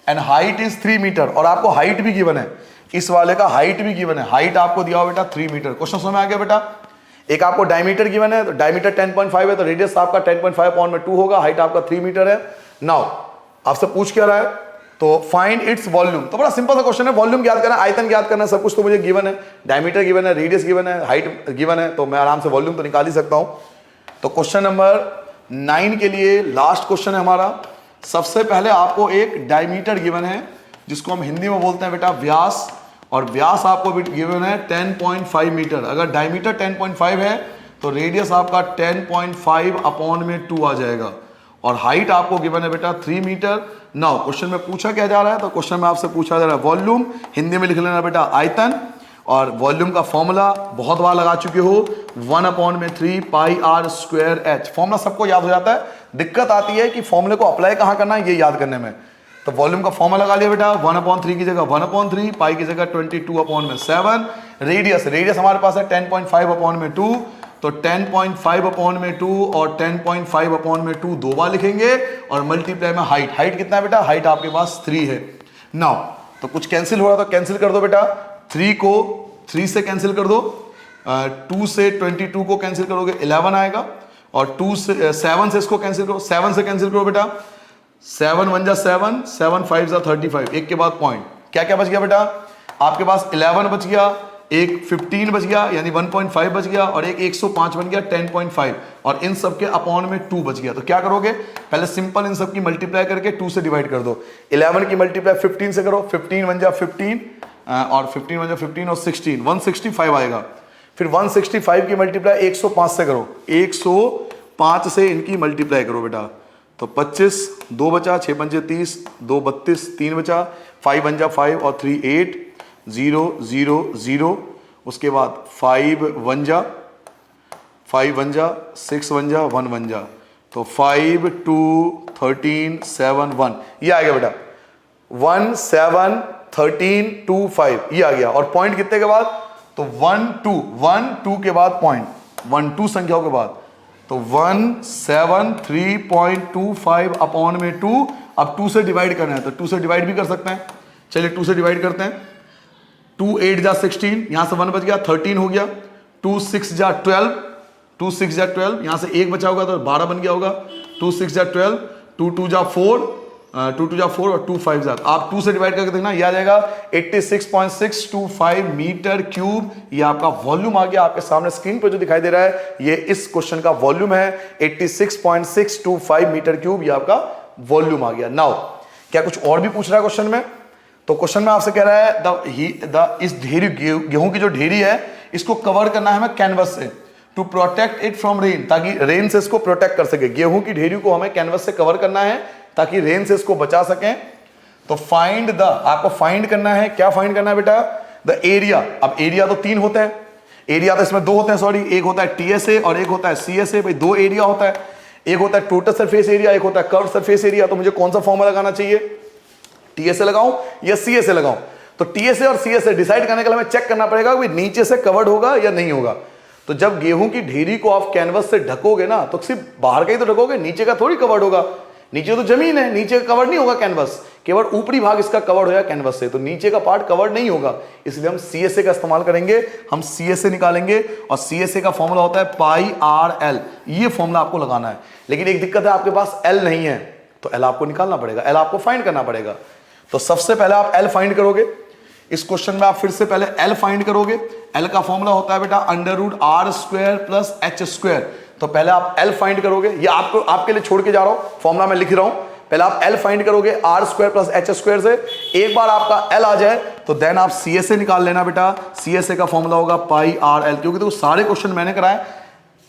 एंड हाइट इज 3 मीटर, और आपको हाइट भी गिवन है, इस वाले का हाइट भी गिवन है। हाइट आपको दिया हुआ बेटा 3 मीटर। क्वेश्चन समझ में आ गया बेटा? एक आपको डायमीटर गिवन है, तो डायमीटर 10.5 है, तो रेडियस आपका 10.5/2 होगा। हाइट आपका 3 मीटर है। नाउ आपसे पूछ क्या रहा है, तो फाइंड इट्स वॉल्यूम। तो बड़ा सिंपल सा क्वेश्चन है, वॉल्यूम ज्ञात करना, आयतन ज्ञात करना, सब कुछ तो मुझे गिवन है। डायमीटर गिवन है, रेडियस गिवन है, हाइट गिवन है, तो मैं आराम से वॉल्यूम तो निकाल ही सकता हूं। तो क्वेश्चन नंबर 9 के लिए लास्ट क्वेश्चन है हमारा। सबसे पहले आपको एक डायमीटर गिवन है, जिसको हम हिंदी में बोलते हैं बेटा व्यास, और व्यास आपको गिवन है 10.5 मीटर। अगर डायमीटर 10.5 है तो रेडियस आपका 10.5/2 आ जाएगा, और हाइट आपको गिवन है बेटा 3 मीटर। नाउ क्वेश्चन में पूछा क्या जा रहा है, तो क्वेश्चन में आपसे पूछा जा रहा है वॉल्यूम, हिंदी में लिख लेना बेटा आयतन, और वॉल्यूम का फॉर्मूला बहुत बार लगा चुके हो, 1/3 πr²h। फॉर्मूला सबको याद हो जाता है, दिक्कत आती है कि फॉर्मूले को अप्लाई कहाँ करना है ये याद करने में। तो वॉल्यूम का फॉर्मूला लगा लिया बेटा, 1/3 की जगह 1/3, पाई की जगह 22/7। रेडियस हमारे पास है 10.5/2, तो 10.5/2 और 10.5/2 दो बार लिखेंगे, और मल्टीप्लाई में हाइट कितना है बेटा? हाइट आपके पास 3 है। नाउ तो कुछ कैंसिल हो रहा, तो कैंसिल कर दो बेटा। 3 को 3 से कैंसिल कर दो, 2 से 22 को कैंसिल करोगे 11 आएगा, और 7 से इसको कैंसिल करो, 7 से कैंसिल करो बेटा, 7 1 जा 7, 7 5 जा 35, एक के बाद पॉइंट। क्या क्या बच गया बेटा? आपके पास 11 बच गया, एक 15 बच गया यानी 1.5 बच गया, और एक 105 बन गया 10.5, और इन सब के अपॉन में 2 बच गया। तो क्या करोगे, पहले सिंपल इन सब की मल्टीप्लाई करके 2 से डिवाइड कर दो। 11 की मल्टीप्लाई 15 से करो, 15 1 जा 15, और 15 1 जा 15 और 16, 165 आएगा। फिर 165 की मल्टीप्लाई 105 से करो, 105 से इनकी मल्टीप्लाई करो बेटा, तो 25, 2 बचा, 6 पंजे 30, 2 32, 3 बचा, 5 1 जा 5 और 3 8, 0 0 0, उसके बाद 5 1 जा 6 1 जा 1 1 जा, तो 5 2 13 7 1, ये आ गया बेटा 1 7 13 2 5, ये आ गया। और पॉइंट कितने के बाद, तो 1 2 के बाद पॉइंट, 1 2 संख्याओं के बाद, तो 173.25/2। अब 2 से डिवाइड करना है, तो 2 से डिवाइड भी कर सकते हैं। चलिए 2 से डिवाइड करते हैं। 2 8 जा 16, यहां से 1 बच गया, 13 हो गया। 2 6 जा 12, 2 6 जा 12, यहां से 1 बचा होगा तो 12 बन गया होगा। 2 6 जा 12, 2 2 जा 4, 2 2 जा 4 और 2 5 जा, आप 2 से डिवाइड करके देखना, ये आ जाएगा 86.625 मीटर क्यूब। ये आपका वॉल्यूम आ गया आपके सामने स्क्रीन पर जो दिखाई दे रहा है, ये इस क्वेश्चन का वॉल्यूम है 86.625 मीटर क्यूब, ये आपका वॉल्यूम आ गया। नाउ क्या कुछ और भी पूछ रहा है क्वेश्चन में? तो क्वेश्चन में आपसे कह रहा है इस ढेरी गेहूं की जो ढेरी है इसको कवर करना है हमें कैनवस से to protect it from rain, ताकि रेन से इसको प्रोटेक्ट कर सके। गेहूं की ढेरी को हमें कैनवस से कवर करना है ताकि रेन से इसको बचा सकें। तो फाइंड द, आपको फाइंड करना है, क्या फाइंड करना है बेटा? The area. अब एरिया तो 3 होते हैं, एरिया तो इसमें 2 होते हैं, सॉरी, एक होता है टीएसए और एक होता है सीएसए। भाई 2 एरिया होता है, एक होता है टोटल सरफेस एरिया, एक होता है कर्व सरफेस एरिया। तो मुझे कौन सा फॉर्मूला लगाना चाहिए? टीएसए लगाऊं या सीएसए लगाऊं? तो टीएसए और सीएसए डिसाइड करने के लिए हमें चेक करना पड़ेगा कि नीचे से कवर्ड होगा या नहीं होगा। तो जब गेहूं की ढेरी को आप कैनवस से ढकोगे ना, तो सिर्फ बाहर का ही तो ढकोगे, नीचे का थोड़ी कवर्ड होगा। नीचे तो जमीन है, नीचे का कवर नहीं होगा कैनवस, केवल ऊपरी भाग इसका कवर्ड होगा कैनवस से, तो नीचे का पार्ट कवर्ड नहीं होगा। इसलिए हम सीएसए का इस्तेमाल करेंगे, हम सीएसए निकालेंगे और सीएसए का फॉर्मूला होता है पाई आर एल। ये फॉर्मूला आपको लगाना है, लेकिन एक दिक्कत है, आपके पास एल नहीं है, तो एल आपको निकालना पड़ेगा, एल आपको फाइंड करना पड़ेगा। तो सबसे पहले आप एल फाइंड करोगे। इस क्वेश्चन में आप फिर से पहले एल फाइंड करोगे। एल का फॉर्मूला होता है बेटा √r² प्लस h²। तो पहले आप एल फाइंड करोगे, ये आपको आपके लिए छोड़ के जा रहा हूं, फॉर्मूला मैं लिख रहा हूं। पहले आप एल फाइंड करोगे r² प्लस h² से। एक बार आपका एल आ जाए तो देन आप सीएसए निकाल लेना बेटा। सीएसए का फॉर्मूला होगा पाई आर एल। क्योंकि तो सारे क्वेश्चन मैंने कराए,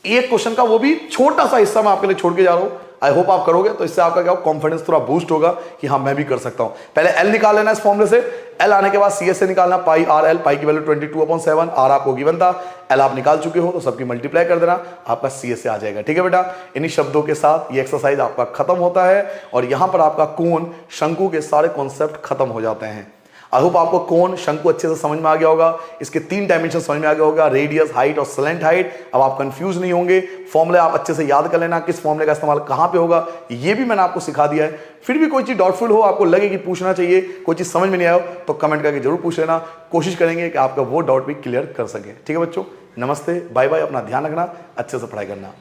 एक क्वेश्चन का वो भी छोटा सा हिस्सा मैं आपके लिए छोड़ के जा रहा हूं। आई होप आप करोगे, तो इससे आपका क्या कॉन्फिडेंस थोड़ा बूस्ट होगा कि हाँ मैं भी कर सकता हूं। पहले एल निकाल लेना इस फॉर्मूले से, एल आने के बाद सीएसए निकालना पाई आर एल। पाई की वैल्यू 22/7, आर आपको गिवन था, एल आप निकाल चुके हो, तो सबकी मल्टीप्लाई कर देना, आपका सीएसए आ जाएगा। ठीक है बेटा, इन्हीं शब्दों के साथ ये एक्सरसाइज आपका खत्म होता है और यहां पर आपका कोण शंकु के सारे कॉन्सेप्ट खत्म हो जाते हैं। आई होप आपको कोण शंकु अच्छे से समझ में आ गया होगा, इसके 3 डायमेंशन समझ में आ गया होगा, रेडियस, हाइट और स्लेंट हाइट। अब आप कंफ्यूज नहीं होंगे, फॉर्मूले आप अच्छे से याद कर लेना, किस फॉर्मूले का इस्तेमाल कहां पे होगा ये भी मैंने आपको सिखा दिया है। फिर भी कोई चीज डाउटफुल हो, आपको लगे कि पूछना चाहिए, कोई चीज समझ में नहीं आया तो कमेंट करके जरूर पूछ लेना, कोशिश करेंगे कि आपका वो डाउट भी क्लियर कर सके। ठीक है बच्चों, नमस्ते, बाय बाय, अपना ध्यान रखना, अच्छे से पढ़ाई करना।